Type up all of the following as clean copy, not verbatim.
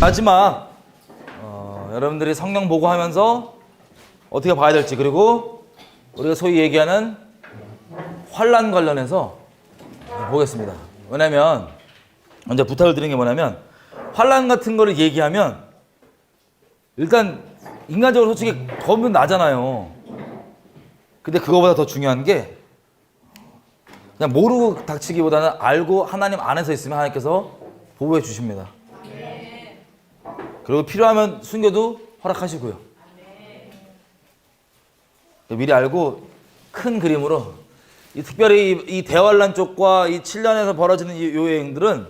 마지막 여러분들이 성경 보고 하면서 어떻게 봐야 될지, 그리고 우리가 소위 얘기하는 환난 관련해서 보겠습니다. 왜냐면 먼저 부탁을 드리는 게 뭐냐면, 환난 같은 거를 얘기하면 일단 인간적으로 솔직히 겁은 나잖아요. 근데 그거보다 더 중요한 게 그냥 모르고 닥치기보다는 알고 하나님 안에서 있으면 하나님께서 보호해 주십니다. 그리고 필요하면 숨겨도 허락하시고요. 미리 알고 큰 그림으로, 특별히 이 대환란 쪽과 이 7년에서 벌어지는 이 여행들은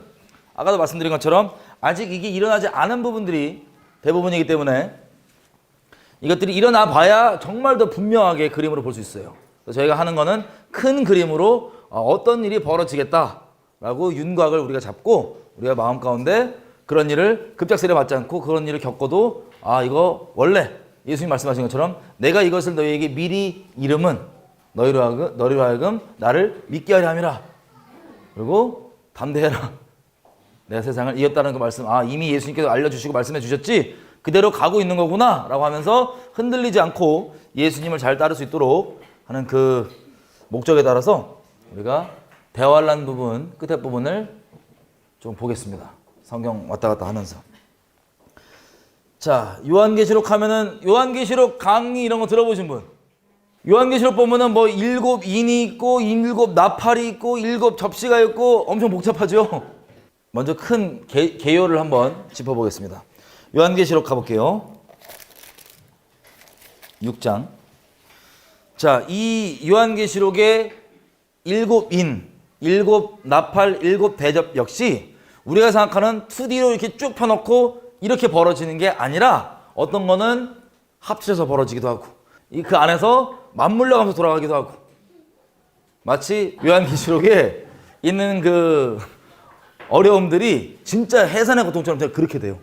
아까도 말씀드린 것처럼 아직 이게 일어나지 않은 부분들이 대부분이기 때문에 이것들이 일어나 봐야 정말 더 분명하게 그림으로 볼 수 있어요. 그래서 저희가 하는 거는 큰 그림으로 어떤 일이 벌어지겠다라고 윤곽을 우리가 잡고 우리가 마음 가운데 그런 일을 급작스레 맞지 않고 그런 일을 겪어도 이거 원래 예수님 말씀하신 것처럼 내가 이것을 너희에게 미리 이름은 너희로 하여금 나를 믿게 하려 함이라. 그리고 담대해라. 내가 세상을 이겼다는 그 말씀, 이미 예수님께서 알려주시고 말씀해 주셨지, 그대로 가고 있는 거구나 라고 하면서 흔들리지 않고 예수님을 잘 따를 수 있도록 하는 그 목적에 따라서 우리가 대환란 부분, 끝에 부분을 좀 보겠습니다. 성경 왔다 갔다 하면서. 자, 요한계시록 하면은 요한계시록 강의 이런 거 들어보신 분? 요한계시록 보면은 뭐 7 인이 있고 7 나팔이 있고 7 접시가 있고 엄청 복잡하죠. 먼저 큰 개요를 한번 짚어보겠습니다. 요한계시록 가볼게요. 6장. 자, 이 요한계시록의 7 인, 7 나팔, 7 대접 역시 우리가 생각하는 2D로 이렇게 쭉 펴놓고 이렇게 벌어지는 게 아니라 어떤 거는 합쳐서 벌어지기도 하고 그 안에서 맞물려 가면서 돌아가기도 하고, 마치 요한계시록에 있는 그 어려움들이 진짜 해산의 고통처럼 그렇게 돼요.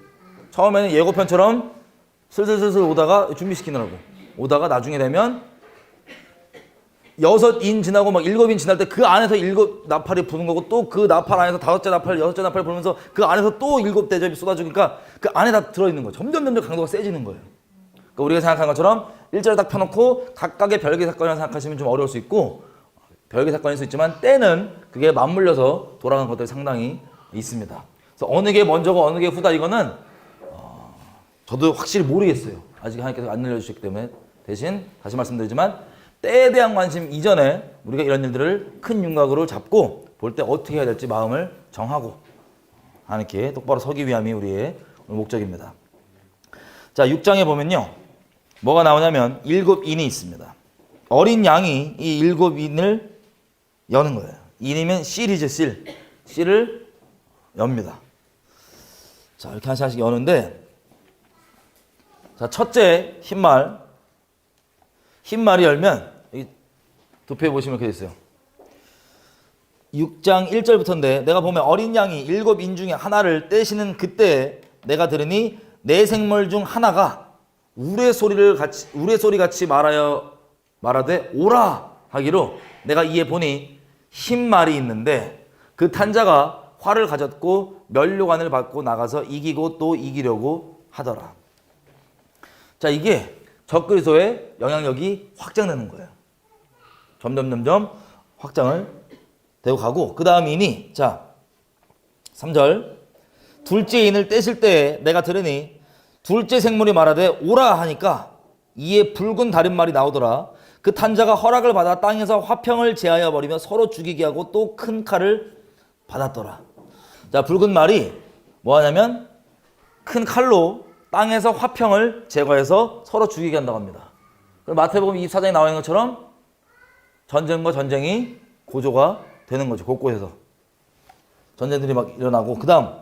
처음에는 예고편처럼 슬슬슬슬 오다가 준비시키느라고 오다가 나중에 되면 6인 지나고 막 7인 지날 때 그 안에서 7 나팔이 부는 거고, 또 그 나팔 안에서 5째 나팔, 6째 나팔이 부르면서 그 안에서 또 7 대접이 쏟아지니까 그 안에 다 들어있는 거예요. 점점 강도가 세지는 거예요. 그러니까 우리가 생각한 것처럼 일자로 딱 펴놓고 각각의 별개 사건이라고 생각하시면 좀 어려울 수 있고, 별개 사건일 수 있지만 때는 그게 맞물려서 돌아가는 것들이 상당히 있습니다. 그래서 어느 게 먼저고 어느 게 후다, 이거는 저도 확실히 모르겠어요. 아직 하나님께서 안 알려주셨기 때문에. 대신 다시 말씀드리지만 때에 대한 관심 이전에 우리가 이런 일들을 큰 윤곽으로 잡고 볼 때 어떻게 해야 될지 마음을 정하고 하나님께 똑바로 서기 위함이 우리의 목적입니다. 자, 6장에 보면요, 뭐가 나오냐면 7 인이 있습니다. 어린 양이 이 7 인을 여는 거예요. 인이면 실이죠, 실. 실을 엽니다. 자, 이렇게 하나씩 여는데, 자, 첫째 흰말, 흰말이 열면 여기 도표에 보시면 이렇게 돼 있어요. 6장 1절부터인데, 내가 보면 어린 양이 7 인 중에 하나를 떼시는 그때 내가 들으니 내 생물 중 하나가 우레소리 같이 말하되 오라 하기로, 내가 이에 보니 흰말이 있는데 그 탄자가 활을 가졌고 면류관을 받고 나가서 이기고 또 이기려고 하더라. 자, 이게 적그리스도의 영향력이 확장되는 거예요. 점점 확장을 되고 가고, 그 다음 인이, 자, 3절, 둘째 인을 떼실 때에 내가 들으니 둘째 생물이 말하되 오라 하니까 이에 붉은 다릿말이 나오더라. 그 탄자가 허락을 받아 땅에서 화평을 제하여 버리며 서로 죽이게 하고 또 큰 칼을 받았더라. 자, 붉은 말이 뭐 하냐면 큰 칼로 땅에서 화평을 제거해서 서로 죽이게 한다고 합니다. 마태복음 24장에 나와 있는 것처럼 전쟁과 전쟁이 고조가 되는 거죠. 곳곳에서 전쟁들이 막 일어나고, 그 다음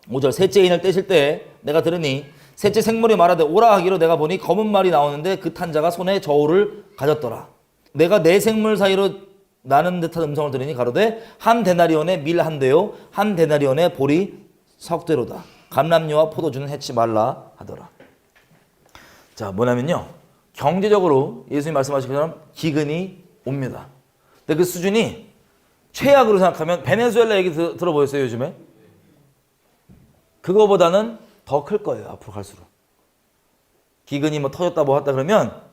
5절, 셋째 인을 떼실 때 내가 들으니 셋째 생물이 말하되 오라 하기로, 내가 보니 검은 말이 나오는데 그 탄자가 손에 저울을 가졌더라. 내가 네 생물 사이로 나는 듯한 음성을 들으니 가로되 한 데나리온의 밀 한 대요 한 데나리온의 보리 석대로다. 감람류와 포도주는 해치 말라 하더라. 자, 뭐냐면요, 경제적으로 예수님 말씀하신 것처럼 기근이 옵니다. 근데 그 수준이 최악으로 생각하면 베네수엘라 얘기 들어보셨어요, 요즘에? 그거보다는 더 클 거예요. 앞으로 갈수록. 기근이 뭐 터졌다 뭐 했다 그러면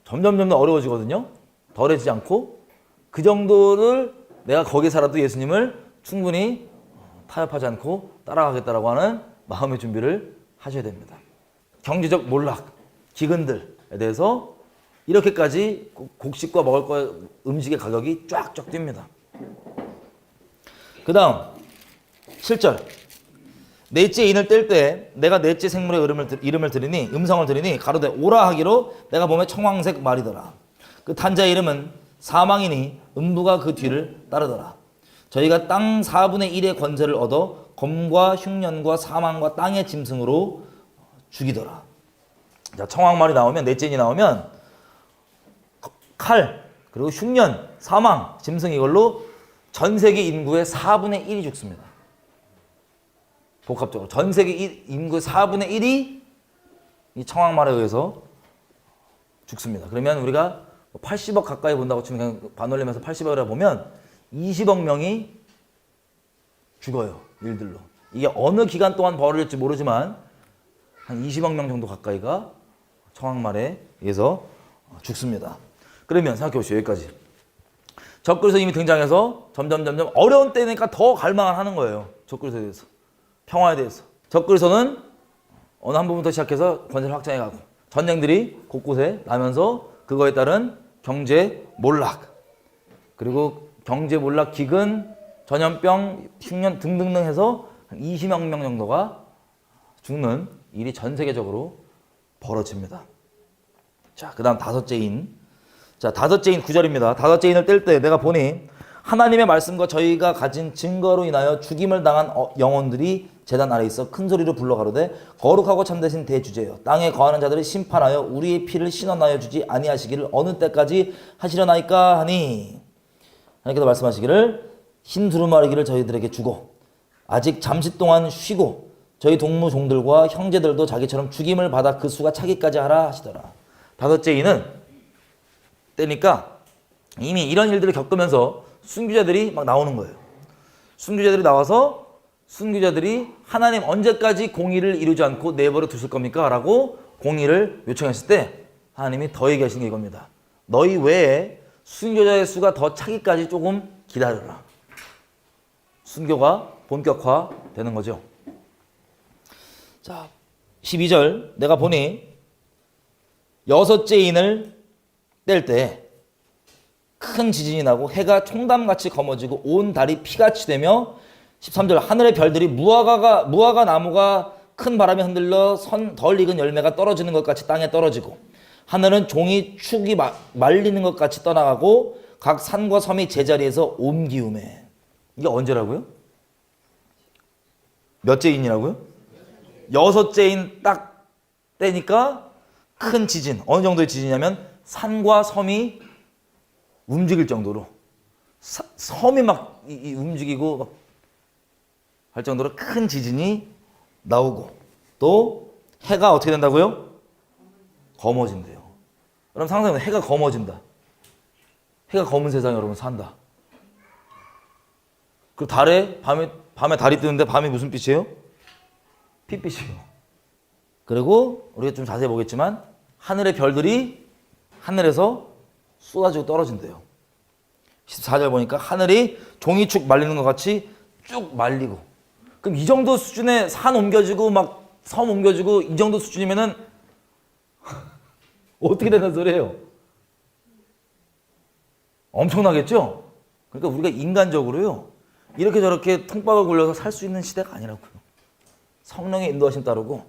점점 어려워지거든요. 덜해지지 않고 그 정도를 내가 거기 살아도 예수님을 충분히 타협하지 않고 따라가겠다라고 하는 마음의 준비를 하셔야 됩니다. 경제적 몰락, 기근들에 대해서 이렇게까지 곡식과 먹을 거 음식의 가격이 쫙쫙 뜁니다. 그 다음 7절 넷째 인을 뗄 때 내가 넷째 생물의 이름을 들으니 음성을 들으니 가로되 오라 하기로 내가 보면 청황색 말이더라. 그 탄자의 이름은 사망이니 음부가 그 뒤를 따르더라. 저희가 땅 4분의 1의 권세를 얻어 검과 흉년과 사망과 땅의 짐승으로 죽이더라. 자, 청황말이 나오면 넷째 인이 나오면 칼 그리고 흉년, 사망, 짐승 이걸로 전 세계 인구의 4분의 1이 죽습니다. 복합적으로 전 세계 인구의 4분의 1이 이 청황말에 의해서 죽습니다. 그러면 우리가 80억 가까이 본다고 치면 그냥 반올림해서 80억이라 보면 20억 명이 죽어요. 일들로. 이게 어느 기간 동안 벌어질지 모르지만 한 20억 명 정도 가까이가 청황말에 의해서 죽습니다. 그러면 생각해 보시죠. 여기까지. 적그리스도 이미 등장해서 점점 어려운 때니까 더 갈망을 하는 거예요. 적그리스도에 대해서. 평화에 대해서. 적그리스도는 어느 한 부분부터 시작해서 권세를 확장해 가고 전쟁들이 곳곳에 나면서 그거에 따른 경제 몰락 그리고 경제 몰락, 기근, 전염병, 흉년 등등등 해서 한 20억 명 정도가 죽는 일이 전 세계적으로 벌어집니다. 자, 그 다음 다섯째 인. 자, 다섯째 인 9절입니다. 다섯째 인을 뗄 때 내가 보니 하나님의 말씀과 저희가 가진 증거로 인하여 죽임을 당한 영혼들이 제단 아래 있어 큰 소리로 불러 가로되 거룩하고 참되신 대주제여 땅에 거하는 자들을 심판하여 우리의 피를 신원하여 주지 아니하시기를 어느 때까지 하시려나이까 하니 하나님께서 말씀하시기를 흰 두루마리기를 저희들에게 주고 아직 잠시 동안 쉬고 저희 동무 종들과 형제들도 자기처럼 죽임을 받아 그 수가 차기까지 하라 하시더라. 다섯째 인은 때니까 이미 이런 일들을 겪으면서 순교자들이 막 나오는 거예요. 순교자들이 나와서 순교자들이 하나님 언제까지 공의를 이루지 않고 내버려 두실 겁니까? 라고 공의를 요청했을 때 하나님이 더 얘기하신 게 이겁니다. 너희 외에 순교자의 수가 더 차기까지 조금 기다려라. 순교가 본격화되는 거죠. 자, 12절 내가 보니 여섯째 인을 뗄 때 큰 지진이 나고 해가 총담같이 검어지고 온 달이 피같이 되며 13절 하늘의 별들이 무화과 나무가 큰 바람에 흔들려 덜 익은 열매가 떨어지는 것 같이 땅에 떨어지고 하늘은 종이 축이 말리는 것 같이 떠나가고 각 산과 섬이 제자리에서 옮기우매. 이게 언제라고요? 몇째 인이라고요? 여섯째 인 딱 때니까 큰 지진. 어느 정도의 지진이냐면 산과 섬이 움직일 정도로 섬이 막 움직이고 막 할 정도로 큰 지진이 나오고 또 해가 어떻게 된다고요? 검어진대요. 여러분 상상해 해가 검어진다. 해가 검은 세상에 여러분 산다. 그 달에 밤에 달이 뜨는데 밤이 무슨 빛이에요? 핏빛이에요. 그리고 우리가 좀 자세히 보겠지만 하늘의 별들이 하늘에서 쏟아지고 떨어진대요. 14절 보니까 하늘이 종이축 말리는 것 같이 쭉 말리고. 그럼 이 정도 수준에 산 옮겨지고 막 섬 옮겨지고 이 정도 수준이면은 어떻게 되는 소리예요? 엄청나겠죠? 그러니까 우리가 인간적으로요 이렇게 저렇게 통박을 굴려서 살 수 있는 시대가 아니라고요. 성령의 인도하심 따르고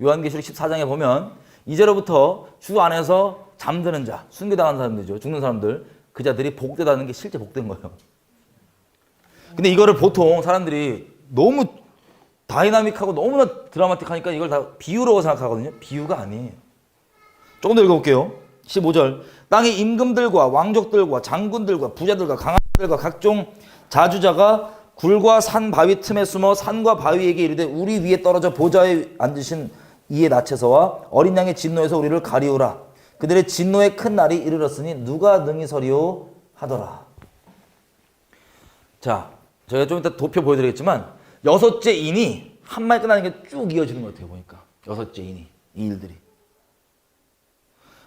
요한계시록 14장에 보면 이제로부터 주 안에서 잠드는 자, 순교당한 사람들이죠. 죽는 사람들, 그 자들이 복되다는 게 실제 복된 거예요. 근데 이거를 보통 사람들이 너무 다이나믹하고 너무나 드라마틱하니까 이걸 다 비유로 생각하거든요. 비유가 아니에요. 조금 더 읽어볼게요. 15절 땅의 임금들과 왕족들과 장군들과 부자들과 강한들과 각종 자주자가 굴과 산 바위 틈에 숨어 산과 바위에게 이르되 우리 위에 떨어져 보좌에 앉으신 이의 낯에서와 어린 양의 진노에서 우리를 가리우라. 그들의 진노의 큰 날이 이르렀으니 누가 능히 서리오 하더라. 자, 저희가 좀 이따 도표 보여드리겠지만 여섯째 인이 한 마디 끝나는 게 쭉 이어지는 것 같아요. 보니까 6째 인이 이 일들이.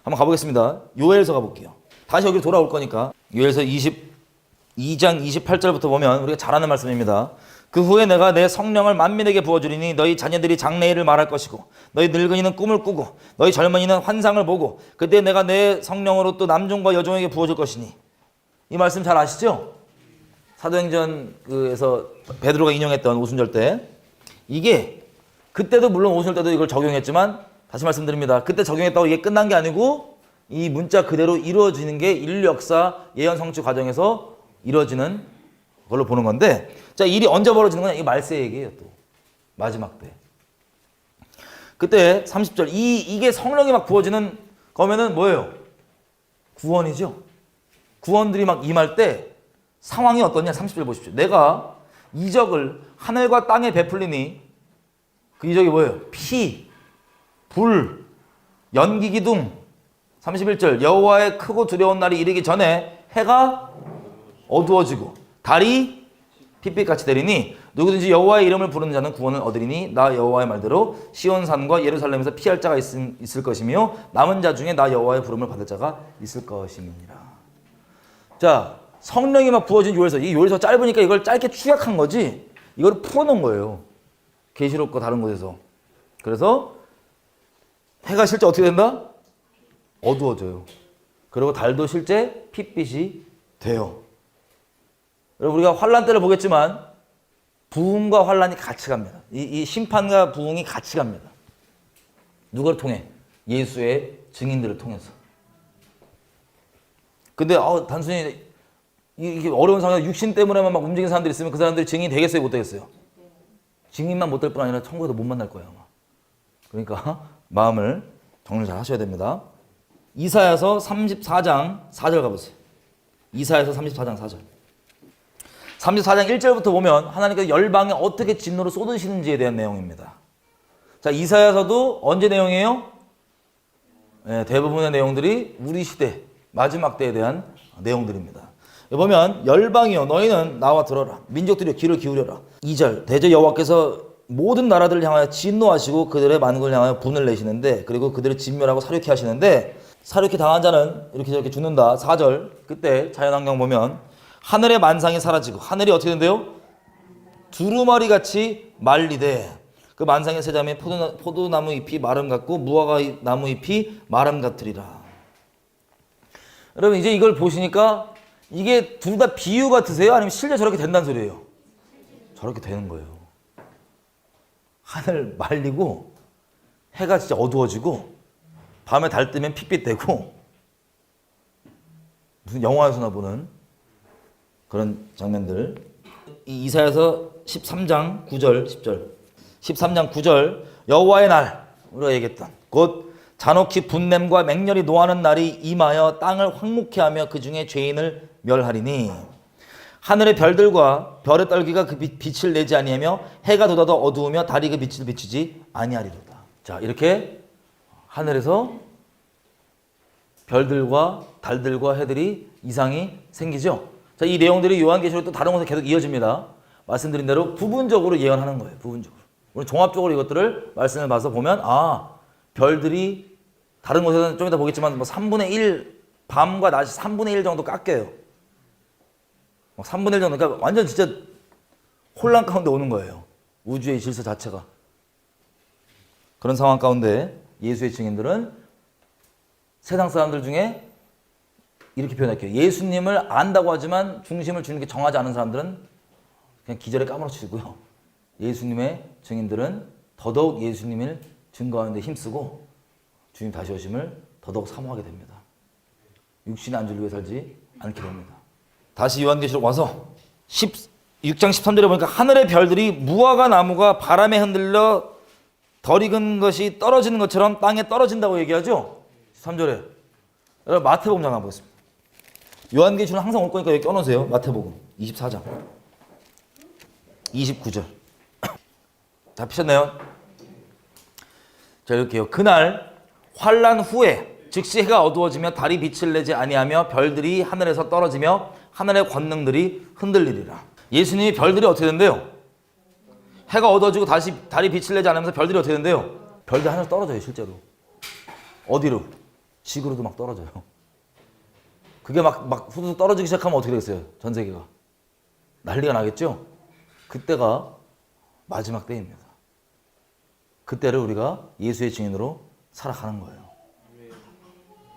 한번 가보겠습니다. 요엘서 가볼게요. 다시 여기로 돌아올 거니까 요엘서 22장 28절부터 보면 우리가 잘 아는 말씀입니다. 그 후에 내가 내 성령을 만민에게 부어주리니 너희 자녀들이 장래일을 말할 것이고 너희 늙은이는 꿈을 꾸고 너희 젊은이는 환상을 보고 그때 내가 내 성령으로 또 남종과 여종에게 부어줄 것이니. 이 말씀 잘 아시죠? 사도행전에서 베드로가 인용했던 오순절 때 이게 그때도 물론 오순절 때도 이걸 적용했지만 다시 말씀드립니다. 그때 적용했다고 이게 끝난 게 아니고 이 문자 그대로 이루어지는 게 인류 역사 예언 성취 과정에서 이루어지는 걸로 보는 건데, 자, 일이 언제 벌어지는 거냐? 이 말세 얘기예요. 또 마지막 때. 그때 30절 이게 성령이 막 부어지는 거면은 뭐예요? 구원이죠. 구원들이 막 임할 때 상황이 어떠냐? 30절 보십시오. 내가 이적을 하늘과 땅에 베풀리니 그 이적이 뭐예요? 피, 불, 연기 기둥. 31절 여호와의 크고 두려운 날이 이르기 전에 해가 어두워지고 달이 핏빛같이 되리니 누구든지 여호와의 이름을 부르는 자는 구원을 얻으리니 나 여호와의 말대로 시온산과 예루살렘에서 피할 자가 있을 것이며 남은 자 중에 나 여호와의 부름을 받을 자가 있을 것임이니라. 자, 성령이 막 부어진 요엘서. 이 요엘서 짧으니까 이걸 짧게 축약한 거지 이걸 풀어놓은 거예요. 계시록과 다른 곳에서. 그래서 해가 실제 어떻게 된다? 어두워져요. 그리고 달도 실제 핏빛이 돼요. 여러분 우리가 환란 때를 보겠지만 부흥과 환란이 같이 갑니다. 이 심판과 부흥이 같이 갑니다. 누구를 통해? 예수의 증인들을 통해서. 근데 단순히 이게 어려운 상황에서 육신 때문에만 막 움직이는 사람들이 있으면 그 사람들이 증인이 되겠어요? 못 되겠어요? 증인만 못 될 뿐 아니라 천국에도 못 만날 거예요 아마. 그러니까 마음을 정리 잘 하셔야 됩니다. 이사야서 34장 4절 가보세요. 이사야서 34장 4절. 34장 1절부터 보면 하나님께서 열방에 어떻게 진노를 쏟으시는지에 대한 내용입니다. 자, 이사야서도 언제 내용이에요? 네, 대부분의 내용들이 우리 시대 마지막 때에 대한 내용들입니다. 보면 열방이여 너희는 나와 들어라. 민족들이여 귀를 기울여라. 2절 대저 여호와께서 모든 나라들을 향하여 진노하시고 그들의 만국을 향하여 분을 내시는데 그리고 그들을 진멸하고 사륙케 하시는데 사륙케 당한 자는 이렇게 저렇게 죽는다. 4절 그때 자연환경 보면 하늘의 만상이 사라지고 하늘이 어떻게 된대요? 두루마리같이 말리되 그 만상의 세자매 포도나무 잎이 마름 같고 무화과 나무 잎이 마름 같으리라. 여러분 이제 이걸 보시니까 이게 둘 다 비유 같으세요? 아니면 실제 저렇게 된다는 소리예요? 저렇게 되는 거예요. 하늘 말리고 해가 진짜 어두워지고 밤에 달 뜨면 핏빛 되고 무슨 영화에서나 보는 그런 장면들. 이사야서 13장 9절 10절 13장 9절 여호와의 날 우리가 얘기했던 곧 잔혹히 분냄과 맹렬히 노하는 날이 임하여 땅을 황무케 하며 그 중에 죄인을 멸하리니 하늘의 별들과 별의 떨기가 그 빛을 내지 아니하며 해가 돋아도 어두우며 달이 그 빛을 비추지 아니하리로다. 자, 이렇게 하늘에서 별들과 달들과 해들이 이상이 생기죠. 자, 이 내용들이 요한계시록 또 다른 곳에 계속 이어집니다. 말씀드린 대로 부분적으로 예언하는 거예요. 부분적으로. 우리 종합적으로 이것들을 말씀을 봐서 보면 별들이 다른 곳에서는 좀 이따 보겠지만 뭐 3분의 1 밤과 낮이 3분의 1 정도 깎여요. 3분의 1 정도. 그러니까 완전 진짜 혼란 가운데 오는 거예요. 우주의 질서 자체가. 그런 상황 가운데 예수의 증인들은 세상 사람들 중에 이렇게 표현할게요. 예수님을 안다고 하지만 중심을 주님께 정하지 않은 사람들은 그냥 기절에 까무러치고요. 예수님의 증인들은 더더욱 예수님을 증거하는 데 힘쓰고 주님 다시 오심을 더더욱 사모하게 됩니다. 육신의 안주를 위해 살지 않게 됩니다. 다시 요한계시록 와서 16장 13절에 보니까 하늘의 별들이 무화과 나무가 바람에 흔들려 덜 익은 것이 떨어지는 것처럼 땅에 떨어진다고 얘기하죠. 13절에. 여러분 마태복음 잠깐 보겠습니다. 요한계시록 항상 올 거니까 여기 껴놓으세요. 마태복음 24장 29절. 잡히셨나요? 자, 이렇게요. 그날 환란 후에 즉시 해가 어두워지며 달이 빛을 내지 아니하며 별들이 하늘에서 떨어지며 하늘의 권능들이 흔들리리라. 예수님이 별들이 어떻게 된대요? 해가 어두워지고 다시 달이 빛을 내지 않으면서 별들이 어떻게 된대요? 별들이 하늘로 떨어져요, 실제로. 어디로? 지구로도 막 떨어져요. 그게 막 후두둑 떨어지기 시작하면 어떻게 되겠어요? 전 세계가. 난리가 나겠죠? 그때가 마지막 때입니다. 그때를 우리가 예수의 증인으로 살아가는 거예요.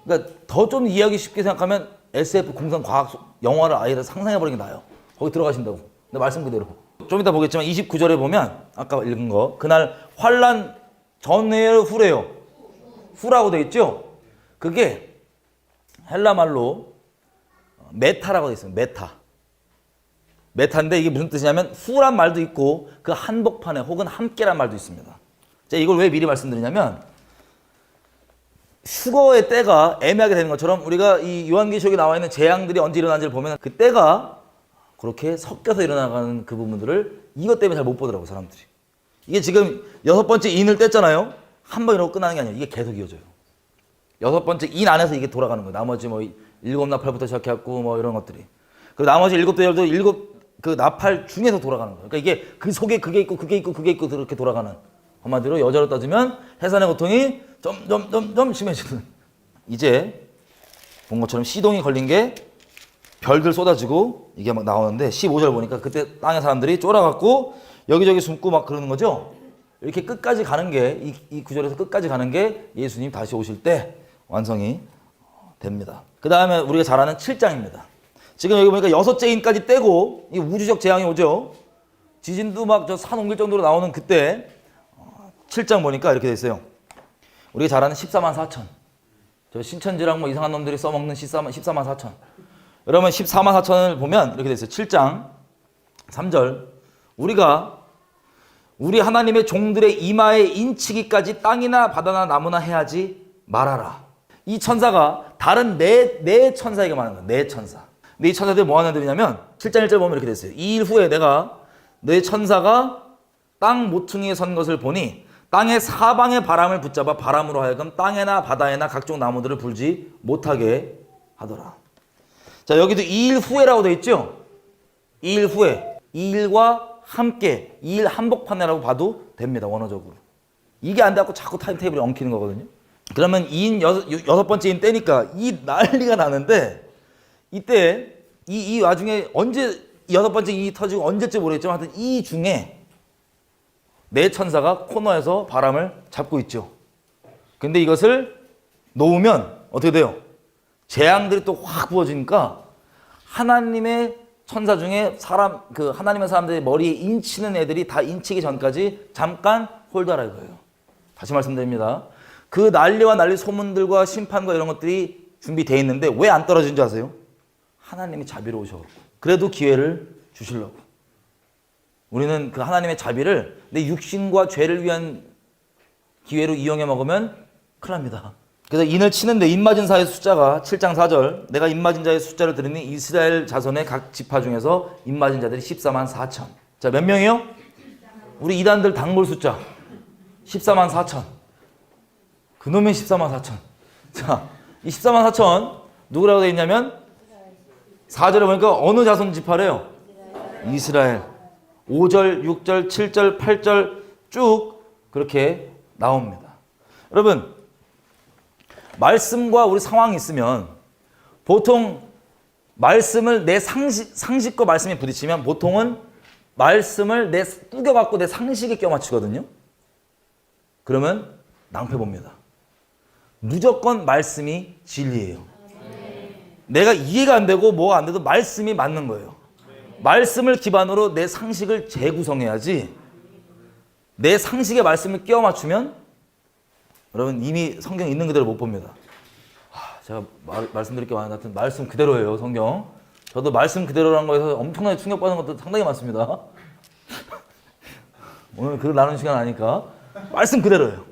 그러니까 더 좀 이해하기 쉽게 생각하면 SF 공상 과학 영화를 아예 상상해버리는 게 나아요. 거기 들어가신다고. 근데 말씀 그대로. 좀 이따 보겠지만 29절에 보면 아까 읽은 거 그날 환란 전에요 후래요. 후라고 되어 있죠? 그게 헬라 말로 메타라고 되어 있어요. 메타인데 이게 무슨 뜻이냐면 후란 말도 있고 그 한복판에 혹은 함께란 말도 있습니다. 자, 이걸 왜 미리 말씀드리냐면 휴거의 때가 애매하게 되는 것처럼 우리가 이 요한계시록에 나와 있는 재앙들이 언제 일어나는지를 보면 그 때가 그렇게 섞여서 일어나가는 그 부분들을 이것 때문에 잘 못 보더라고 사람들이. 이게 지금 6번째 인을 뗐잖아요. 한 번 이러고 끝나는 게 아니에요. 이게 계속 이어져요. 6번째 인 안에서 이게 돌아가는 거예요. 나머지 뭐 7나팔부터 시작해갖고 뭐 이런 것들이. 그리고 나머지 7대열도 7그 나팔 중에서 돌아가는 거예요. 그러니까 이게 그 속에 그게 있고 그게 있고 그게 있고 그렇게 돌아가는. 한마디로 여자로 따지면 해산의 고통이 점점 심해지는. 이제 본 것처럼 시동이 걸린 게 별들 쏟아지고 이게 막 나오는데 15절 보니까 그때 땅의 사람들이 쫄아갖고 여기저기 숨고 막 그러는 거죠. 이렇게 끝까지 가는 게 이 구절에서 끝까지 가는 게 예수님 다시 오실 때 완성이 됩니다. 그 다음에 우리가 잘 아는 7장입니다. 지금 여기 보니까 6째 인까지 떼고 이 우주적 재앙이 오죠. 지진도 막 저 산 옮길 정도로 나오는 그때 7장 보니까 이렇게 돼 있어요. 우리가 잘 아는 14만 4천. 저 신천지랑 뭐 이상한 놈들이 써먹는 14만 4천. 여러분 14만 4천을 보면 이렇게 돼 있어요. 7장 3절. 우리 하나님의 종들의 이마에 인치기까지 땅이나 바다나 나무나 해하지 말아라. 이 천사가 다른 네 천사에게 말하는 거예요. 네 천사. 근데 이 천사들이 뭐 하는 애들이냐면 7장 1절 보면 이렇게 돼 있어요. 2일 후에 내가 네 천사가 땅 모퉁이에 선 것을 보니 땅의 사방의 바람을 붙잡아 바람으로 하여금 땅에나 바다에나 각종 나무들을 불지 못하게 하더라. 자, 여기도 2일 후에라고 되어 있죠? 2일 후에. 2일과 함께 2일 한복판이라고 봐도 됩니다. 원어적으로. 이게 안 돼갖고 자꾸 타임테이블이 엉키는 거거든요. 그러면 2인 6번째 인 때니까 이 난리가 나는데 이때 이 와중에 언제 6번째 인이 터지고 언제쯤 모르겠지만 하여튼 이 중에 네 천사가 코너에서 바람을 잡고 있죠. 근데 이것을 놓으면 어떻게 돼요? 재앙들이 또 확 부어지니까 하나님의 천사 중에 하나님의 사람들의 머리에 인치는 애들이 다 인치기 전까지 잠깐 홀더라 이거예요. 다시 말씀드립니다. 그 난리와 난리 소문들과 심판과 이런 것들이 준비되어 있는데 왜 안 떨어진 줄 아세요? 하나님이 자비로우셔. 그래도 기회를 주시려고. 우리는 그 하나님의 자비를 내 육신과 죄를 위한 기회로 이용해 먹으면 큰일 납니다. 그래서 인을 치는데 인맞은 자의 숫자가 7장 4절 내가 인맞은 자의 숫자를 들으니 이스라엘 자손의 각 지파 중에서 인맞은 자들이 14만 4천. 자, 몇 명이요? 우리 이단들 단골 숫자 14만 4천. 그놈의 14만 4천. 자, 이 14만 4천 누구라고 되어 있냐면 4절에 보니까 어느 자손 지파래요? 이스라엘. 5절, 6절, 7절, 8절 쭉 그렇게 나옵니다. 여러분, 말씀과 우리 상황이 있으면 보통 말씀을 내 상식과 말씀이 부딪히면 보통은 말씀을 꾸겨갖고 내 상식에 껴맞추거든요. 그러면 낭패 봅니다. 무조건 말씀이 진리예요. 내가 이해가 안 되고 뭐가 안 돼도 말씀이 맞는 거예요. 말씀을 기반으로 내 상식을 재구성해야지 내 상식에 말씀을 끼워 맞추면 여러분 이미 성경 있는 그대로 못 봅니다. 제가 말씀드릴 게 많은 것 같은 말씀 그대로예요. 성경. 저도 말씀 그대로라는 거에서 엄청나게 충격받는 것도 상당히 많습니다. 오늘 글 나누는 시간 아니까 말씀 그대로예요.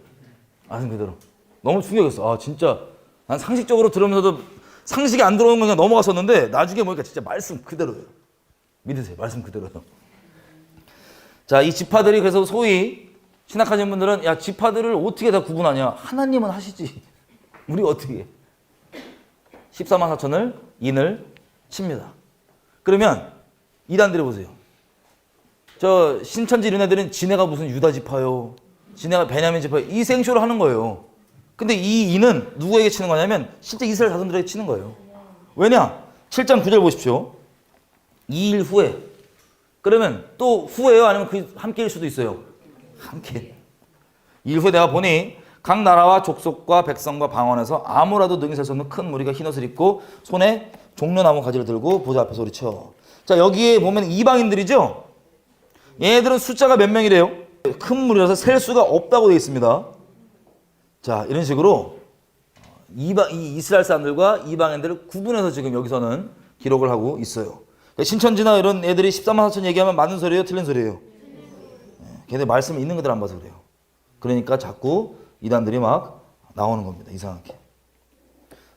말씀 그대로. 너무 충격이었어. 진짜 난 상식적으로 들으면서도 상식이 안 들어오는 건 그냥 넘어갔었는데 나중에 보니까 진짜 말씀 그대로예요. 믿으세요. 말씀 그대로요. 자, 이 지파들이 그래서 소위 신학하시는 분들은 야, 지파들을 어떻게 다 구분하냐? 하나님은 하시지. 우리 어떻게 해? 14만 4천을 인을 칩니다. 그러면 이단들이 보세요. 저 신천지 이런 애들은 지네가 무슨 유다 지파요, 지네가 베냐민 지파요, 이 생쇼를 하는 거예요. 근데 이 이는 누구에게 치는 거냐면 실제 이스라엘 자손들에게 치는 거예요. 왜냐? 7장 9절 보십시오. 2일 후에. 그러면 또 후에요? 아니면 그 함께일 수도 있어요. 함께. 2일 후에 내가 보니 각 나라와 족속과 백성과 방언에서 아무라도 능히 셀 수 없는 큰 무리가 흰옷을 입고 손에 종려나무 가지를 들고 보좌 앞에 소리쳐. 자, 여기에 보면 이방인들이죠. 얘네들은 숫자가 몇 명이래요? 큰 무리라서 셀 수가 없다고 되어 있습니다. 자, 이런 식으로 이 이스라엘 사람들과 이방인들을 구분해서 지금 여기서는 기록을 하고 있어요. 신천지나 이런 애들이 14만 4천 얘기하면 맞는 소리예요? 틀린 소리예요? 걔네 말씀 있는 것들 안 봐서 그래요. 그러니까 자꾸 이단들이 막 나오는 겁니다. 이상하게.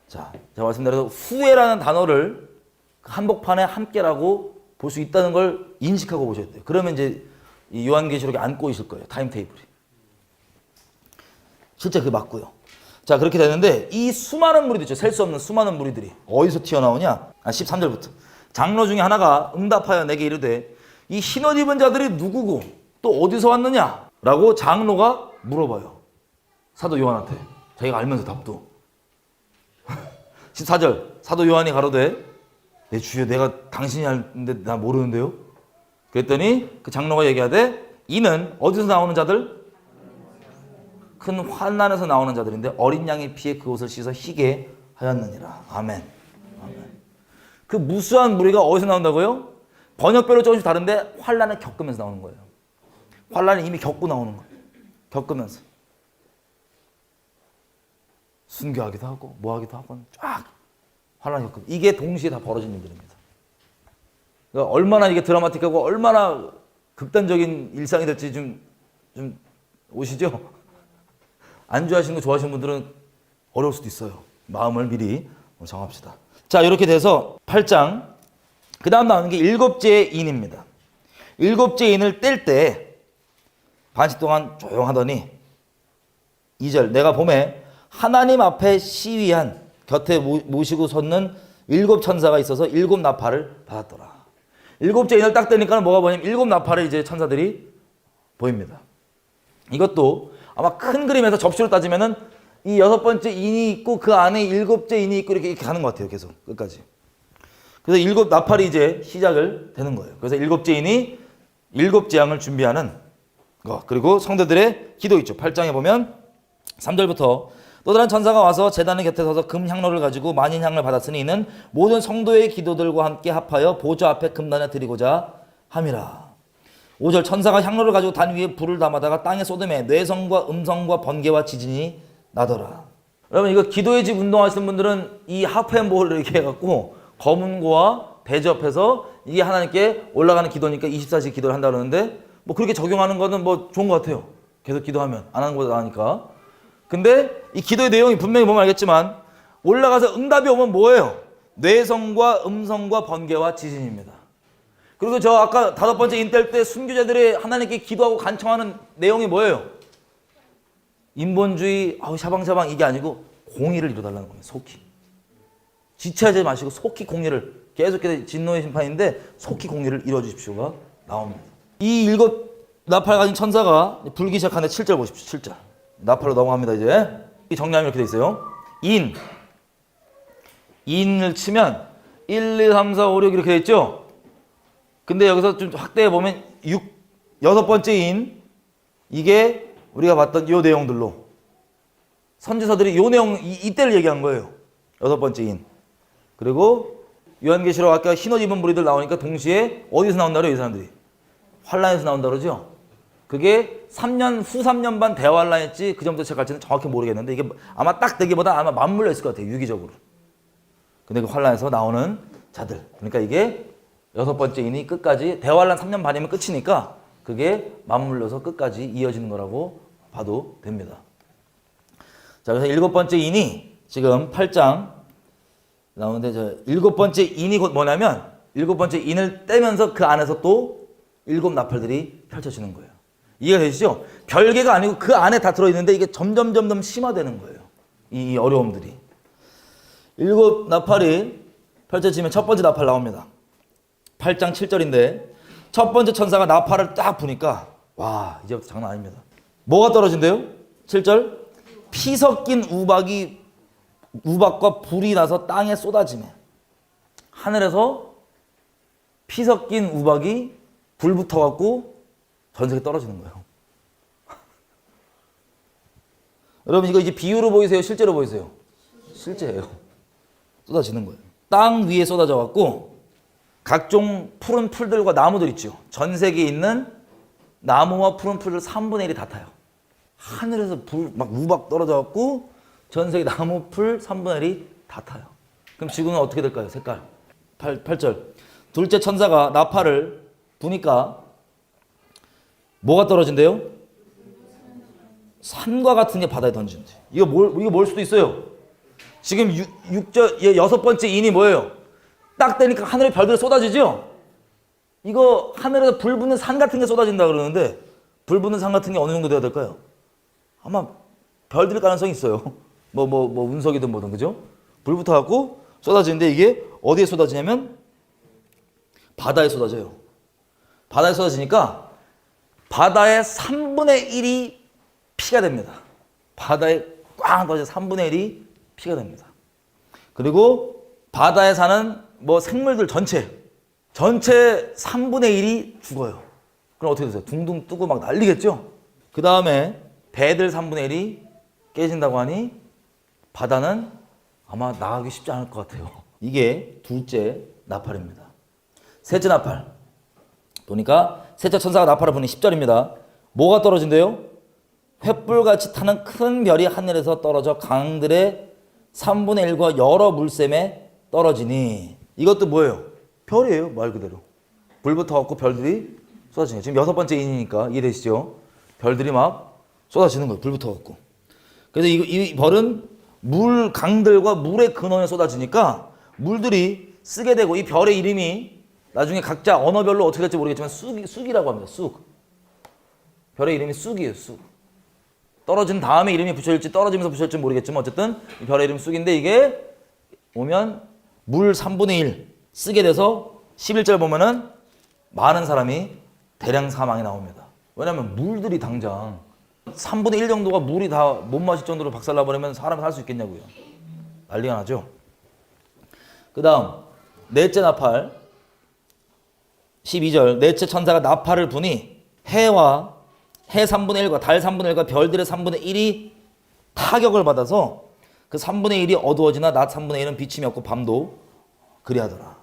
자, 제가 말씀드린 후회라는 단어를 한복판에 함께라고 볼 수 있다는 걸 인식하고 보셔야 돼요. 그러면 이제 이 요한계시록에 안 꼬이실 거예요. 타임테이블이. 실제 그게 맞고요. 자, 그렇게 되는데 이 수많은 무리들 있죠. 셀 수 없는 수많은 무리들이 어디서 튀어나오냐? 13절부터. 장로 중에 하나가 응답하여 내게 이르되 이 흰옷 입은 자들이 누구고 또 어디서 왔느냐? 라고 장로가 물어봐요. 사도 요한한테. 자기가 알면서 답도. 14절. 사도 요한이 가로되 내 주여 내가 당신이 아는데 나 모르는데요? 그랬더니 그 장로가 얘기하되 이는 어디서 나오는 자들? 큰 환난에서 나오는 자들인데 어린 양의 피에 그 옷을 씻어 희게 하였느니라. 아멘. 아멘. 그 무수한 무리가 어디서 나온다고요? 번역별로 조금씩 다른데 환난을 겪으면서 나오는 거예요. 환난을 이미 겪고 나오는 거예요. 겪으면서. 순교하기도 하고 뭐 하기도 하고 쫙 환난을 겪고 이게 동시에 다 벌어진 일들입니다. 그러니까 얼마나 이게 드라마틱하고 얼마나 극단적인 일상이 될지 좀 오시죠? 안 좋아하시는 거 좋아하시는 분들은 어려울 수도 있어요. 마음을 미리 정합시다. 자, 이렇게 돼서 8장 그 다음 나오는 게 일곱째의 인입니다. 일곱째의 인을 뗄 때 반시 동안 조용하더니 2절 내가 봄에 하나님 앞에 시위한 곁에 모시고 섰는 7 천사가 있어서 7 나팔을 받았더라. 일곱째 인을 딱 떼니까 뭐가 보냐면 7 나팔을 이제 천사들이 보입니다. 이것도 아마 큰 그림에서 접시로 따지면은 이 6번째 인이 있고 그 안에 7째 인이 있고 이렇게 가는 것 같아요. 계속 끝까지. 그래서 7 나팔이 이제 시작을 되는 거예요. 그래서 7째 인이 7 재앙을 준비하는 거. 그리고 성도들의 기도 있죠. 8장에 보면 3절부터 또 다른 천사가 와서 제단의 곁에 서서 금 향로를 가지고 만인향을 받았으니 이는 모든 성도의 기도들과 함께 합하여 보좌 앞에 금단에 드리고자 함이라. 5절 천사가 향로를 가지고 단 위에 불을 담아다가 땅에 쏟음에 뇌성과 음성과 번개와 지진이 나더라. 여러분 이거 기도의 집 운동하시는 분들은 이 하프앤볼을 이렇게 해갖고 검은고와 대접해서 이게 하나님께 올라가는 기도니까 24시 기도를 한다 그러는데 뭐 그렇게 적용하는 거는 뭐 좋은 것 같아요. 계속 기도하면 안 하는 거보다 나으니까. 근데 이 기도의 내용이 분명히 보면 알겠지만 올라가서 응답이 오면 뭐예요? 뇌성과 음성과 번개와 지진입니다. 그리고 저 아까 5번째 인 뗄 때 순교자들이 하나님께 기도하고 간청하는 내용이 뭐예요? 인본주의 샤방샤방 이게 아니고 공의를 이루달라는 겁니다. 속히. 지체하지 마시고 속히 공의를 계속해서 진노의 심판인데 속히 공의를 이루어 주십시오가 나옵니다. 이 7 나팔 가진 천사가 불기 시작하는데 7절 보십시오. 7절. 나팔로 넘어갑니다. 이제 이 정리하면 이렇게 돼 있어요. 인을 치면 1, 2, 3, 4, 5, 6 이렇게 돼 있죠. 근데 여기서 좀 확대해 보면 6번째 인 이게 우리가 봤던 요 내용들로 선지서들이 요 내용 이때를 얘기한 거예요. 6번째 인. 그리고 요한계시록 아까 흰옷 입은 무리들 나오니까 동시에 어디서 나온다 그래요? 이 사람들이 환란에서 나온다 그러죠. 그게 3년 후 3년 반 대환란했지 그 전부터 시작할지는 정확히 모르겠는데 이게 아마 딱 되기보다 아마 맞물려 있을 것 같아요. 유기적으로. 근데 그 환란에서 나오는 자들. 그러니까 이게 6번째 인이 끝까지 대환란 3년 반이면 끝이니까 그게 맞물려서 끝까지 이어지는 거라고 봐도 됩니다. 자, 그래서 7번째 인이 지금 8장 나오는데 저 7번째 인이 곧 뭐냐면 7번째 인을 떼면서 그 안에서 또 7 나팔들이 펼쳐지는 거예요. 이해가 되시죠? 별개가 아니고 그 안에 다 들어있는데 이게 점점 심화되는 거예요. 이 어려움들이. 7 나팔이 펼쳐지면 첫 번째 나팔 나옵니다. 8장 7절인데 첫 번째 천사가 나팔을 딱 부니까 와 이제부터 장난 아닙니다. 뭐가 떨어진대요? 7절 피 섞인 우박과 불이 나서 땅에 쏟아지매. 하늘에서 피 섞인 우박이 불 붙어갖고 전 세계 떨어지는 거예요. 여러분 이거 이제 비유로 보이세요? 실제로 보이세요? 실제예요. 쏟아지는 거예요. 땅 위에 쏟아져갖고 각종 푸른 풀들과 나무들 있죠. 전 세계에 있는 나무와 푸른 풀들 3분의 1이 다 타요. 하늘에서 불 막 우박 떨어져갖고 전 세계 나무 풀 3분의 1이 다 타요. 그럼 지구는 어떻게 될까요? 색깔. 8절 둘째 천사가 나팔을 부니까 뭐가 떨어진대요? 산과 같은 게 바다에 던진대. 이거 뭘 수도 있어요. 지금 6번째 인이 뭐예요? 딱 되니까 하늘에 별들이 쏟아지죠? 이거 하늘에서 불 붙는 산 같은 게 쏟아진다 그러는데 불 붙는 산 같은 게 어느 정도 돼야 될까요? 아마 별들 가능성이 있어요. 뭐 운석이든 뭐든 그죠? 불 붙어갖고 쏟아지는데 이게 어디에 쏟아지냐면 바다에 쏟아져요. 바다에 쏟아지니까 바다의 3분의 1이 피가 됩니다. 바다에 꽝 떨어져 3분의 1이 피가 됩니다. 그리고 바다에 사는 뭐 생물들 전체 3분의 1이 죽어요. 그럼 어떻게 되세요? 둥둥 뜨고 막 난리겠죠? 그 다음에 배들 3분의 1이 깨진다고 하니 바다는 아마 나가기 쉽지 않을 것 같아요. 이게 둘째 나팔입니다. 셋째 나팔 보니까 셋째 천사가 나팔을 부니 10절입니다. 뭐가 떨어진대요? 횃불같이 타는 큰 별이 하늘에서 떨어져 강들의 3분의 1과 여러 물샘에 떨어지니. 이것도 뭐예요? 별이에요. 말 그대로. 불 붙어갖고 별들이 쏟아지는 거예요. 지금 6번째 인이니까 이해되시죠? 별들이 막 쏟아지는 거예요. 불 붙어갖고. 그래서 이 별은 물 강들과 물의 근원에 쏟아지니까 물들이 쓰게 되고 이 별의 이름이 나중에 각자 언어별로 어떻게 될지 모르겠지만 쑥이라고 합니다. 쑥. 별의 이름이 쑥이에요. 쑥. 떨어진 다음에 이름이 붙여질지 떨어지면서 붙여질지 모르겠지만 어쨌든 이 별의 이름 쑥인데 이게 오면 물 3분의 1 쓰게 돼서 11절 보면은 많은 사람이 대량 사망이 나옵니다. 왜냐하면 물들이 당장 3분의 1 정도가 물이 다 못 마실 정도로 박살나버리면 사람이 살 수 있겠냐고요. 난리가 나죠. 그 다음 넷째 나팔 12절 넷째 천사가 나팔을 부니 해 3분의 1과 달 3분의 1과 별들의 3분의 1이 타격을 받아서 그 3분의 1이 어두워지나 낮 3분의 1은 비침이 없고 밤도 그리하더라.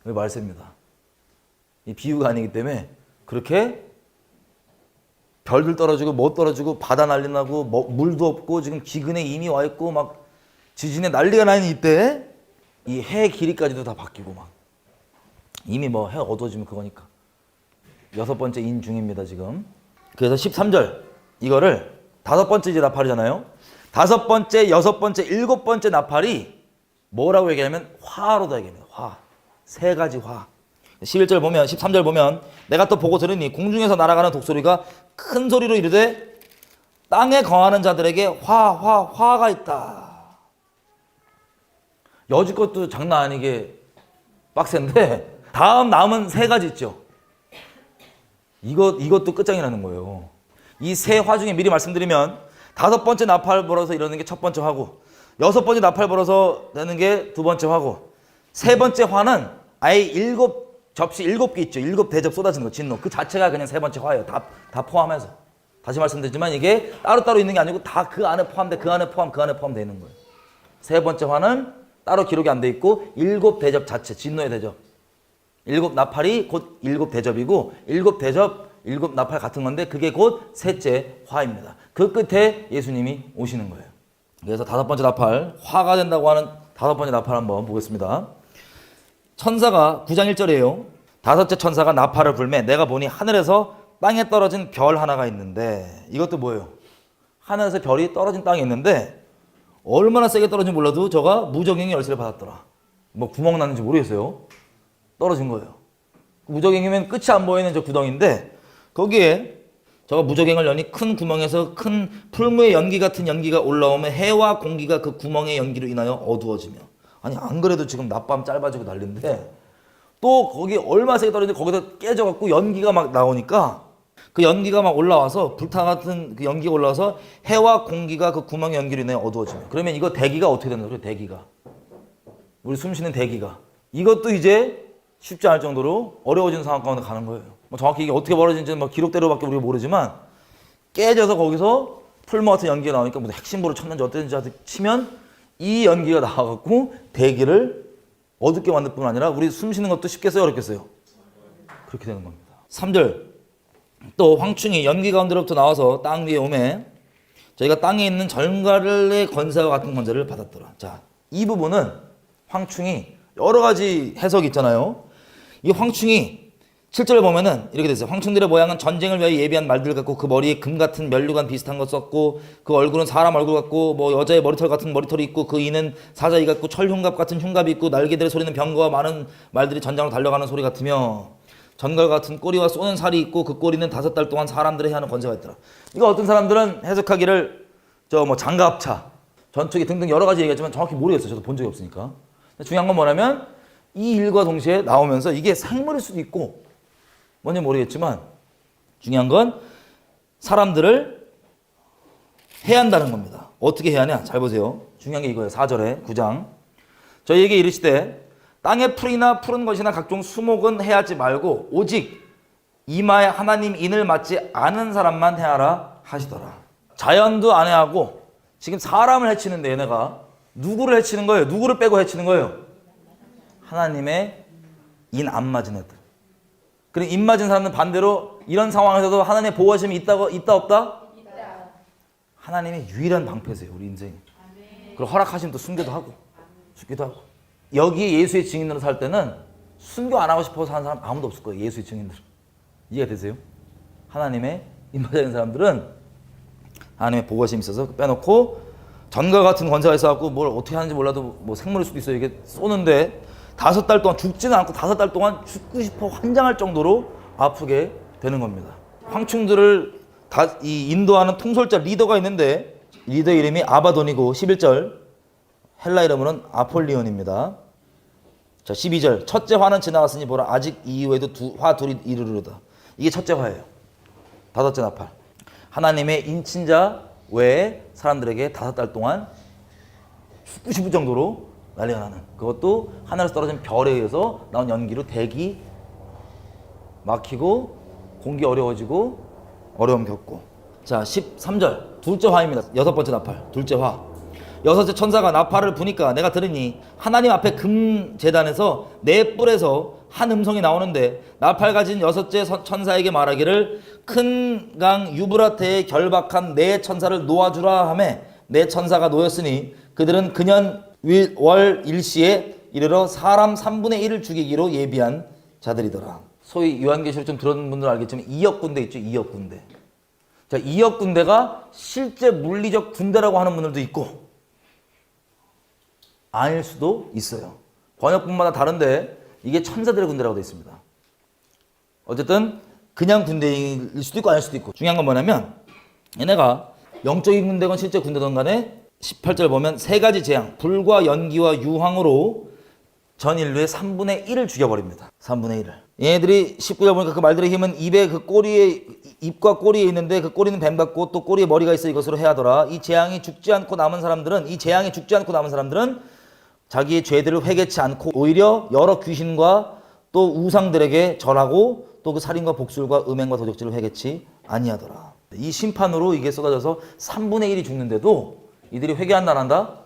이 말씀입니다. 이 비유가 아니기 때문에 그렇게 별들 떨어지고 못 떨어지고 바다 난리 나고 물도 없고 지금 기근에 이미 와 있고 막 지진에 난리가 나는 이때 이 해 길이까지도 다 바뀌고 막 이미 뭐 해 어두워지면 그거니까 6번째 인 중입니다 지금. 그래서 13절 이거를 5번째 이제 나팔이잖아요. 5번째, 6번째, 7번째 나팔이 뭐라고 얘기하냐면 화로다 얘기합니다. 화. 3가지 화. 11절 보면 13절 보면 내가 또 보고 들으니 공중에서 날아가는 독소리가 큰 소리로 이르되 땅에 거하는 자들에게 화가 있다. 여지껏도 장난 아니게 빡센데 다음 남은 3가지 있죠. 이것도 끝장이라는 거예요. 이 3화 중에 미리 말씀드리면 5번째 나팔 불어서 이러는 게 첫 번째 화고 6번째 나팔 불어서 되는 게 2번째 화고 3번째 화는 아예 7접시 7개 있죠. 7대접 쏟아지는 거 진노. 그 자체가 그냥 3번째 화예요. 다 포함해서. 다시 말씀드리지만 이게 따로따로 있는 게 아니고 다 그 안에 포함돼 그 안에 포함되어 있는 거예요. 3번째 화는 따로 기록이 안 돼 있고 7대접 자체 진노의 대접. 7나팔이 곧 7대접이고 7대접 7나팔 같은 건데 그게 곧 셋째 화입니다. 그 끝에 예수님이 오시는 거예요. 그래서 5번째 나팔 화가 된다고 하는 5번째 나팔 한번 보겠습니다. 천사가 9장 1절이에요. 5째 천사가 나팔을 불매 내가 보니 하늘에서 땅에 떨어진 별 하나가 있는데 이것도 뭐예요? 하늘에서 별이 떨어진 땅에 있는데 얼마나 세게 떨어진지 몰라도 저가 무적행의 열쇠를 받았더라. 뭐 구멍 났는지 모르겠어요. 떨어진 거예요. 무적행이면 끝이 안 보이는 저 구덩인데 거기에 저가 무적행을 여니 큰 구멍에서 큰 풀무의 연기 같은 연기가 올라오면 해와 공기가 그 구멍의 연기로 인하여 어두워지며 아니 안 그래도 지금 낮밤 짧아지고 난리인데 또 거기 얼마 세게 떨어지는데 거기서 깨져갖고 연기가 막 나오니까 그 연기가 막 올라와서 불타 같은 그 연기가 올라와서 해와 공기가 그 구멍의 연기로 인해 어두워지면 그러면 이거 대기가 어떻게 되는 거예요? 대기가 우리 숨 쉬는 대기가 이것도 이제 쉽지 않을 정도로 어려워지는 상황 가운데 가는 거예요. 뭐 정확히 이게 어떻게 벌어진지는 뭐 기록대로밖에 우리가 모르지만 깨져서 거기서 풀모 같은 연기가 나오니까 무슨 핵심부를 쳤는지 어땠는지 치면 이 연기가 나와갖고 대기를 어둡게 만들 뿐 아니라 우리 숨 쉬는 것도 쉽겠어요? 어렵겠어요? 그렇게 되는 겁니다. 3절 또 황충이 연기 가운데로부터 나와서 땅 위에 오매 저희가 땅에 있는 전갈의 권세와 같은 권세를 받았더라. 자, 이 부분은 황충이 여러 가지 해석이 있잖아요. 이 황충이 7절에 보면은 이렇게 됐어요. 황충들의 모양은 전쟁을 위하여 예비한 말들 같고 그 머리에 금 같은 면류관 비슷한 거 썼고 그 얼굴은 사람 얼굴 같고 뭐 여자의 머리털 같은 머리털이 있고 그 이는 사자이 같고 철흉갑 같은 흉갑이 있고 날개들의 소리는 병거와 많은 말들이 전장으로 달려가는 소리 같으며 전갈 같은 꼬리와 쏘는 살이 있고 그 꼬리는 5달 동안 사람들을 해하는 권세가 있더라. 이거 어떤 사람들은 해석하기를 저 뭐 장갑차, 전투기 등등 여러 가지 얘기했지만 정확히 모르겠어요. 저도 본 적이 없으니까. 중요한 건 뭐냐면 이 일과 동시에 나오면서 이게 생물일 수도 있고 뭔지 모르겠지만 중요한 건 사람들을 해한다는 겁니다. 어떻게 해하냐? 잘 보세요. 중요한 게 이거예요. 4절에 9장 저희에게 이르시되 땅의 풀이나 푸른 것이나 각종 수목은 해하지 말고 오직 이마에 하나님 인을 맞지 않은 사람만 해하라 하시더라. 자연도 안 해하고 지금 사람을 해치는데 얘네가 누구를 해치는 거예요? 누구를 빼고 해치는 거예요? 하나님의 인 안 맞은 애들. 그럼 인 맞은 사람은 반대로 이런 상황에서도 하나님의 보호하심이 있다 없다? 있다. 하나님의 유일한 방패세요. 우리 인생에. 그리고 허락하시면 또 순교도 하고 죽기도 하고. 여기 예수의 증인으로 살 때는 순교 안 하고 싶어서 하는 사람 아무도 없을 거예요. 예수의 증인들. 이해가 되세요? 하나님의 인 맞은 사람들은 하나님의 보호하심이 있어서 빼놓고 전과 같은 권세가 있어갖고 뭘 어떻게 하는지 몰라도 뭐 생물일 수도 있어요. 이게 쏘는데 5달 동안 죽지는 않고 5달 동안 죽고 싶어 환장할 정도로 아프게 되는 겁니다. 황충들을 인도하는 통솔자 리더가 있는데 리더 이름이 아바돈이고 11절 헬라 이름으로는 아폴리온입니다. 자 12절 첫째 화는 지나갔으니 보라 아직 이후에도 화 둘이 이르르다. 이게 첫째 화예요. 5째 나팔. 하나님의 인친자 외에 사람들에게 5달 동안 죽고 싶을 정도로 난리가 나는 그것도 하늘에서 떨어진 별에 의해서 나온 연기로 대기 막히고 공기 어려워지고 어려움 겪고 자 13절 둘째 화입니다. 6번째 나팔 둘째 화 6째 천사가 나팔을 부니까 내가 들으니 하나님 앞에 금제단에서 네 뿔에서 한 음성이 나오는데 나팔 가진 6째 천사에게 말하기를 큰 강 유브라테에 결박한 네 천사를 놓아주라 하매 네 천사가 놓였으니 그들은 그년 월 일시에 이르러 사람 3분의 1을 죽이기로 예비한 자들이더라. 소위 요한계시록 좀 들은 분들은 알겠지만 2억 군대 있죠. 2억 군대. 자, 2억 군대가 실제 물리적 군대라고 하는 분들도 있고 아닐 수도 있어요. 번역본마다 다른데 이게 천사들의 군대라고 되어 있습니다. 어쨌든 그냥 군대일 수도 있고 아닐 수도 있고 중요한 건 뭐냐면 얘네가 영적인 군대건 실제 군대든 간에 18절 보면 세 가지 재앙, 불과 연기와 유황으로 전 인류의 3분의 1을 죽여버립니다. 3분의 1을. 얘네들이 19절 보니까 그 말들의 힘은 입에 그 꼬리에 입과 꼬리에 있는데 그 꼬리는 뱀 같고 또 꼬리에 머리가 있어 이것으로 해하더라. 이 재앙이 죽지 않고 남은 사람들은 자기의 죄들을 회개치 않고 오히려 여러 귀신과 또 우상들에게 절하고 또 그 살인과 복술과 음행과 도적질을 회개치 아니하더라. 이 심판으로 이게 쏟아져서 3분의 1이 죽는데도 이들이 회개한다 안 한다?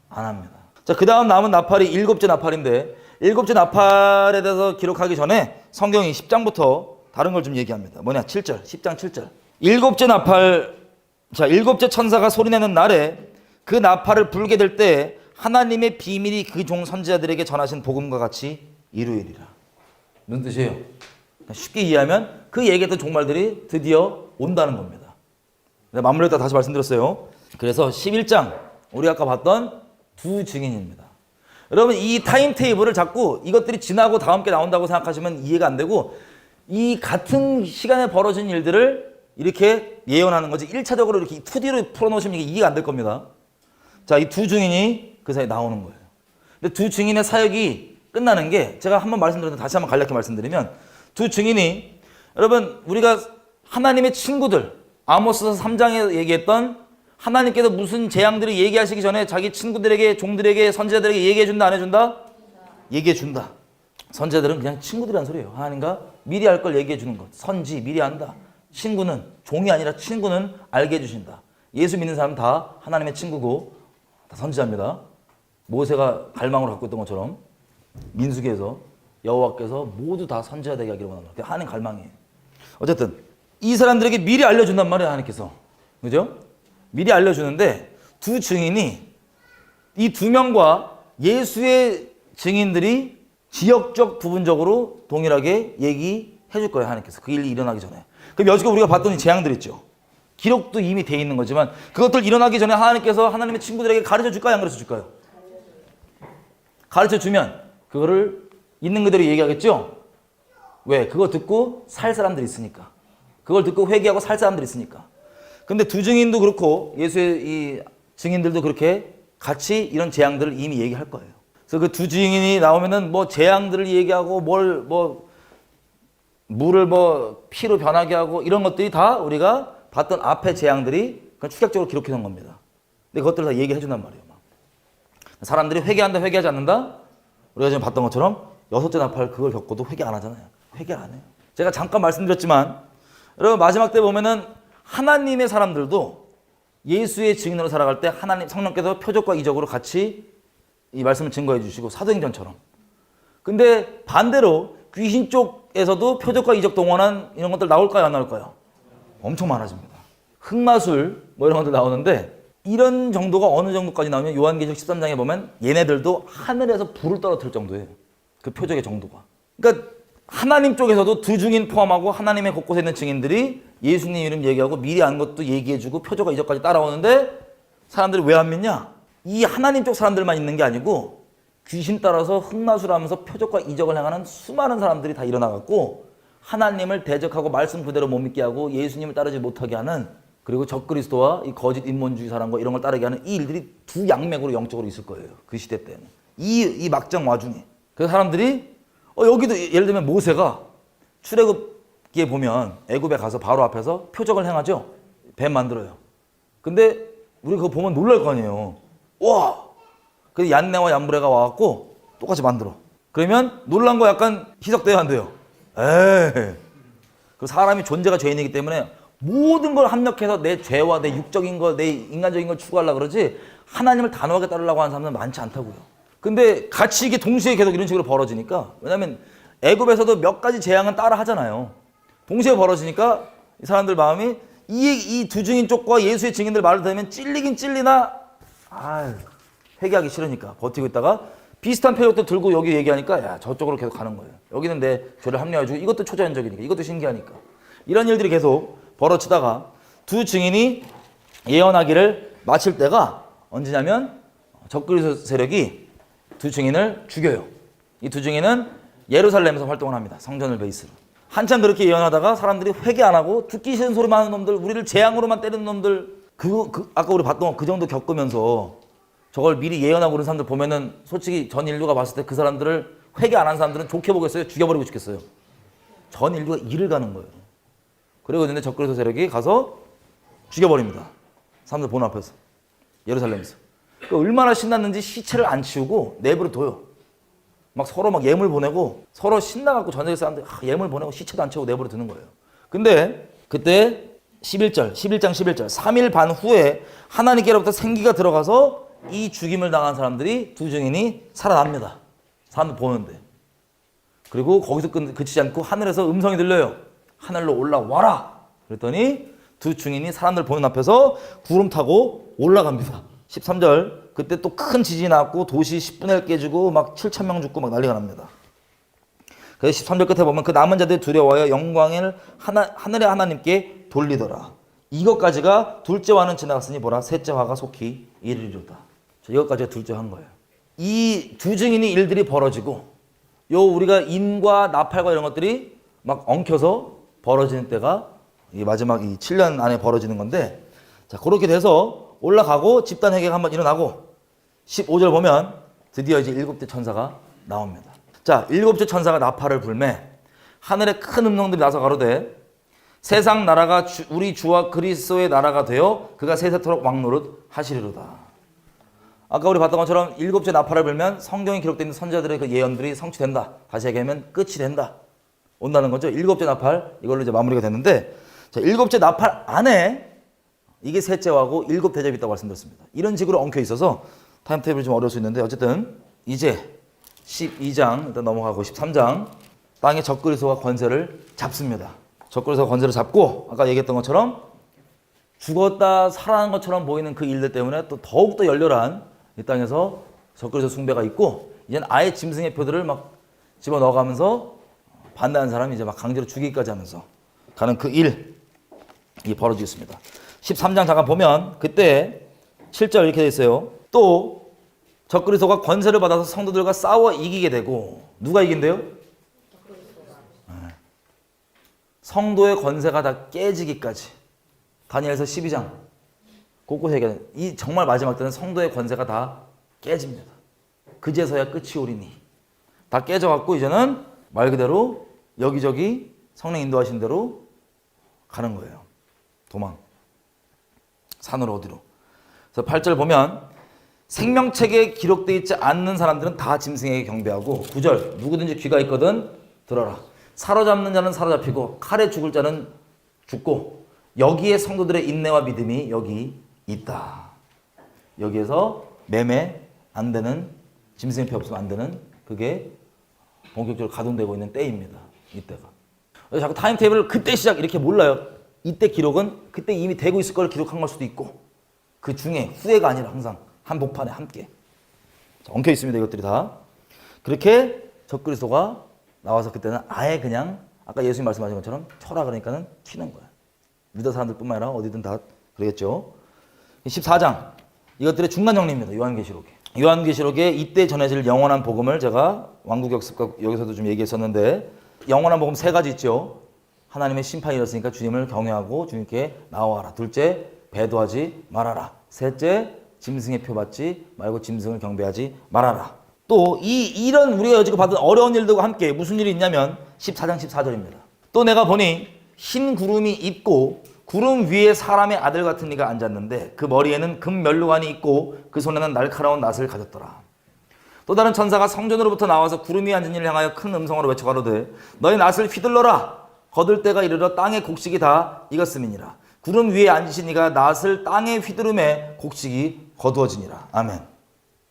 안 합니다. 자, 그 다음 남은 나팔이 7째 나팔인데 7째 나팔에 대해서 기록하기 전에 성경이 10장부터 다른 걸 좀 얘기합니다. 뭐냐? 7절, 10장 7절. 7째 나팔, 자, 7째 천사가 소리내는 날에 그 나팔을 불게 될 때 하나님의 비밀이 그 종 선지자들에게 전하신 복음과 같이 이루이리라. 무슨 뜻이에요? 쉽게 이해하면 그 얘기했던 종말들이 드디어 온다는 겁니다. 마무리했다 다시 말씀드렸어요. 그래서 11장 우리 아까 봤던 두 증인입니다. 여러분 이 타임테이블을 자꾸 이것들이 지나고 다음 게 나온다고 생각하시면 이해가 안 되고 이 같은 시간에 벌어진 일들을 이렇게 예언하는 거지 1차적으로 이렇게 2D로 풀어놓으시면 이게 이해가 안 될 겁니다. 자, 이 두 증인이 그 사이에 나오는 거예요. 근데 두 증인의 사역이 끝나는 게 제가 한번 말씀드렸는데 다시 한번 간략히 말씀드리면 두 증인이 여러분 우리가 하나님의 친구들 아모스서 3장에 얘기했던 하나님께서 무슨 재앙들을 얘기하시기 전에 자기 친구들에게 종들에게 선지자들에게 얘기해준다 안 해준다? 얘기해준다. 선지자들은 그냥 친구들이란 소리예요. 하나님과 미리 할 걸 얘기해주는 것. 선지 미리 한다. 친구는 종이 아니라 친구는 알게 해주신다. 예수 믿는 사람은 다 하나님의 친구고 다 선지자입니다. 모세가 갈망으로 갖고 있던 것처럼 민수기에서 여호와께서 모두 다 선지자 되게 하기를 원한다. 하나님 갈망이에요. 어쨌든 이 사람들에게 미리 알려준단 말이에요. 하나님께서. 그죠? 미리 알려주는데 두 증인이 이 두 명과 예수의 증인들이 지역적 부분적으로 동일하게 얘기해 줄 거예요. 하나님께서. 그 일이 일어나기 전에. 그럼 여지껏 우리가 봤던 이 재앙들 있죠. 기록도 이미 돼 있는 거지만 그것들 일어나기 전에 하나님께서 하나님의 친구들에게 가르쳐 줄까요? 안 가르쳐 줄까요? 가르쳐 주면 그거를 있는 그대로 얘기하겠죠? 왜? 그거 듣고 살 사람들이 있으니까. 그걸 듣고 회개하고 살 사람들이 있으니까. 근데 두 증인도 그렇고 예수의 이 증인들도 그렇게 같이 이런 재앙들을 이미 얘기할 거예요. 그래서 그 두 증인이 나오면은 뭐 재앙들을 얘기하고 물을 피로 변하게 하고 이런 것들이 다 우리가 봤던 앞의 재앙들이 그냥 축약적으로 기록해 놓은 겁니다. 근데 그것들을 다 얘기해 준단 말이에요. 막. 사람들이 회개한다, 회개하지 않는다? 우리가 지금 봤던 것처럼 6째 나팔 그걸 겪고도 회개 안 하잖아요. 회개를 안 해요. 제가 잠깐 말씀드렸지만 여러분 마지막 때 보면은 하나님의 사람들도 예수의 증인으로 살아갈 때 하나님 성령께서 표적과 이적으로 같이 이 말씀을 증거해 주시고 사도행전처럼. 근데 반대로 귀신 쪽에서도 표적과 이적 동원한 이런 것들 나올까요? 안 나올까요? 엄청 많아집니다. 흑마술 뭐 이런 것들 나오는데 이런 정도가 어느 정도까지 나오면 요한계시록 13장에 보면 얘네들도 하늘에서 불을 떨어뜨릴 정도예요. 그 표적의 정도가. 그러니까 하나님 쪽에서도 두 증인 포함하고 하나님의 곳곳에 있는 증인들이 예수님 이름 얘기하고 미리 안 것도 얘기해주고 표적과 이적까지 따라오는데 사람들이 왜 안 믿냐? 이 하나님 쪽 사람들만 있는 게 아니고 귀신 따라서 흑마술하면서 표적과 이적을 행하는 수많은 사람들이 다 일어나갖고 하나님을 대적하고 말씀 그대로 못 믿게 하고 예수님을 따르지 못하게 하는 그리고 적그리스도와 이 거짓 인본주의 사람과 이런 걸 따르게 하는 이 일들이 두 양맥으로 영적으로 있을 거예요. 그 시대 때는. 이 막장 와중에. 그래서 사람들이 여기도 예를 들면 모세가 출애굽기에 보면 애굽에 가서 바로 앞에서 표적을 행하죠. 뱀 만들어요. 근데 우리 그거 보면 놀랄 거 아니에요. 와! 그래서 얀네와 얀브레가 와갖고 똑같이 만들어. 그러면 놀란 거 약간 희석돼야 안 돼요. 에이. 그 사람이 존재가 죄인이기 때문에 모든 걸 합력해서 내 죄와 내 육적인 거, 내 인간적인 걸 추구하려고 그러지 하나님을 단호하게 따르려고 하는 사람들은 많지 않다고요. 근데 같이 이게 동시에 계속 이런 식으로 벌어지니까 왜냐면 애굽에서도 몇 가지 재앙은 따라 하잖아요. 동시에 벌어지니까 이 사람들 마음이 이 두 증인 쪽과 예수의 증인들 말을 들으면 찔리긴 찔리나 회개하기 싫으니까 버티고 있다가 비슷한 표적도 들고 여기 얘기하니까 야 저쪽으로 계속 가는 거예요. 여기는 내 죄를 합리화해주고 이것도 초자연적이니까 이것도 신기하니까 이런 일들이 계속 벌어지다가 두 증인이 예언하기를 마칠 때가 언제냐면 적그리스도 세력이 두 증인을 죽여요. 이 두 증인은 예루살렘에서 활동을 합니다. 성전을 베이스로. 한참 그렇게 예언하다가 사람들이 회개 안 하고 듣기 싫은 소리만 하는 놈들, 우리를 재앙으로만 때리는 놈들, 아까 우리 봤던 그 정도 겪으면서 저걸 미리 예언하고 그런 사람들 보면은 솔직히 전 인류가 봤을 때 그 사람들을 회개 안 한 사람들은 좋게 보겠어요? 죽여버리고 싶겠어요? 전 인류가 이를 가는 거예요. 그리고 근데 적그리스도 세력이 가서 죽여버립니다. 사람들 보는 앞에서. 예루살렘에서. 그러니까 얼마나 신났는지 시체를 안 치우고 내버려 둬요. 막 서로 막 예물 보내고 서로 신나갖고 전쟁 사람들 예물 보내고 시체도 안 채우고 내버려 두는 거예요. 근데 그때 11장 11절 3일 반 후에 하나님께로부터 생기가 들어가서 이 죽임을 당한 사람들이 두 증인이 살아납니다. 사람들 보는데. 그리고 거기서 그치지 않고 하늘에서 음성이 들려요. 하늘로 올라와라. 그랬더니 두 증인이 사람들 보는 앞에서 구름 타고 올라갑니다. 13절 그때 또 큰 지진이 났고 도시 10분의 1 깨지고 막 7,000명 죽고 막 난리가 납니다. 그래서 13절 끝에 보면 그 남은 자들이 두려워하여 영광을 하늘의 하나님께 돌리더라. 이것까지가 둘째 화는 지나갔으니 보라 셋째 화가 속히 이르리로다. 이것까지가 둘째 화인 거예요. 이 두 증인이 일들이 벌어지고 우리가 인과 나팔과 이런 것들이 막 엉켜서 벌어지는 때가 이 마지막 이 7년 안에 벌어지는 건데 자 그렇게 돼서 올라가고 집단 회개가 한번 일어나고 15절 보면 드디어 이제 7대 천사가 나옵니다. 자, 일곱째 천사가 나팔을 불매 하늘에 큰 음성들이 나서 가로되 세상 나라가 우리 주와 그리스도의 나라가 되어 그가 세세토록 왕노릇 하시리로다. 아까 우리 봤던 것처럼 일곱째 나팔을 불면 성경에 기록되어 있는 선지자들의 그 예언들이 성취된다. 다시 얘기하면 끝이 된다. 온다는 거죠. 일곱째 나팔 이걸로 이제 마무리가 됐는데, 자, 일곱째 나팔 안에 이게 셋째하고 일곱 대접이 있다고 말씀드렸습니다. 이런 식으로 엉켜 있어서 타임테이블이 좀 어려울 수 있는데, 어쨌든 이제 12장 일단 넘어가고 13장 땅의 적그리스도가 권세를 잡습니다. 적그리스도가 권세를 잡고 아까 얘기했던 것처럼 죽었다 살아난 것처럼 보이는 그 일들 때문에 또 더욱더 열렬한 이 땅에서 적그리스도 숭배가 있고, 이제는 아예 짐승의 표들을 막 집어넣어가면서 반대하는 사람이 이제 막 강제로 죽이기까지 하면서 가는 그 일이 벌어지겠습니다. 13장 잠깐 보면 그때 7절 이렇게 돼 있어요. 또 적그리스도가 권세를 받아서 성도들과 싸워 이기게 되고, 누가 이긴대요? 성도의 권세가 다 깨지기까지. 다니엘서 12장 곳곳에 얘기하는 이 정말 마지막 때는 성도의 권세가 다 깨집니다. 그제서야 끝이 오리니. 다 깨져갖고 이제는 말 그대로 여기저기 성령 인도하신 대로 가는 거예요. 도망. 산으로 어디로. 그래서 8절 보면 생명책에 기록되어 있지 않는 사람들은 다 짐승에게 경배하고, 9절 누구든지 귀가 있거든 들어라. 사로잡는 자는 사로잡히고 칼에 죽을 자는 죽고 여기에 성도들의 인내와 믿음이 여기 있다. 여기에서 매매 안 되는, 짐승의 표 없으면 안 되는, 그게 본격적으로 가동되고 있는 때입니다. 이때가. 자꾸 타임테이블을 그때 시작 이렇게 몰라요. 이때 기록은 그때 이미 되고 있을 걸 기록한 걸 수도 있고, 그 중에 후회가 아니라 항상 한복판에 함께 엉켜 있습니다. 이것들이 다. 그렇게 적그리스도가 나와서 그때는 아예 그냥 아까 예수님 말씀하신 것처럼 쳐라 그러니까는 튀는 거야. 유다 사람들뿐만 아니라 어디든 다 그러겠죠. 14장 이것들의 중간 정리입니다. 요한계시록에. 요한계시록에 이때 전해질 영원한 복음을 제가 왕국역습과 여기서도 좀 얘기했었는데, 영원한 복음 세 가지 있죠. 하나님의 심판이 일었으니까 주님을 경외하고 주님께 나와라. 둘째, 배도하지 말아라. 셋째, 짐승의 표 받지 말고 짐승을 경배하지 말아라. 또 이런 우리가 여지껏 받은 어려운 일들과 함께 무슨 일이 있냐면 14장 14절입니다. 또 내가 보니 흰 구름이 있고 구름 위에 사람의 아들 같은 이가 앉았는데 그 머리에는 금 면류관이 있고 그 손에는 날카로운 낫을 가졌더라. 또 다른 천사가 성전으로부터 나와서 구름 위에 앉은 이를 향하여 큰 음성으로 외쳐 가로되 너희 낫을 휘둘러라. 거둘 때가 이르러 땅의 곡식이 다 익었음이니라. 구름 위에 앉으신 이가 낫을 땅에 휘두름에 곡식이 거두어지니라. 아멘.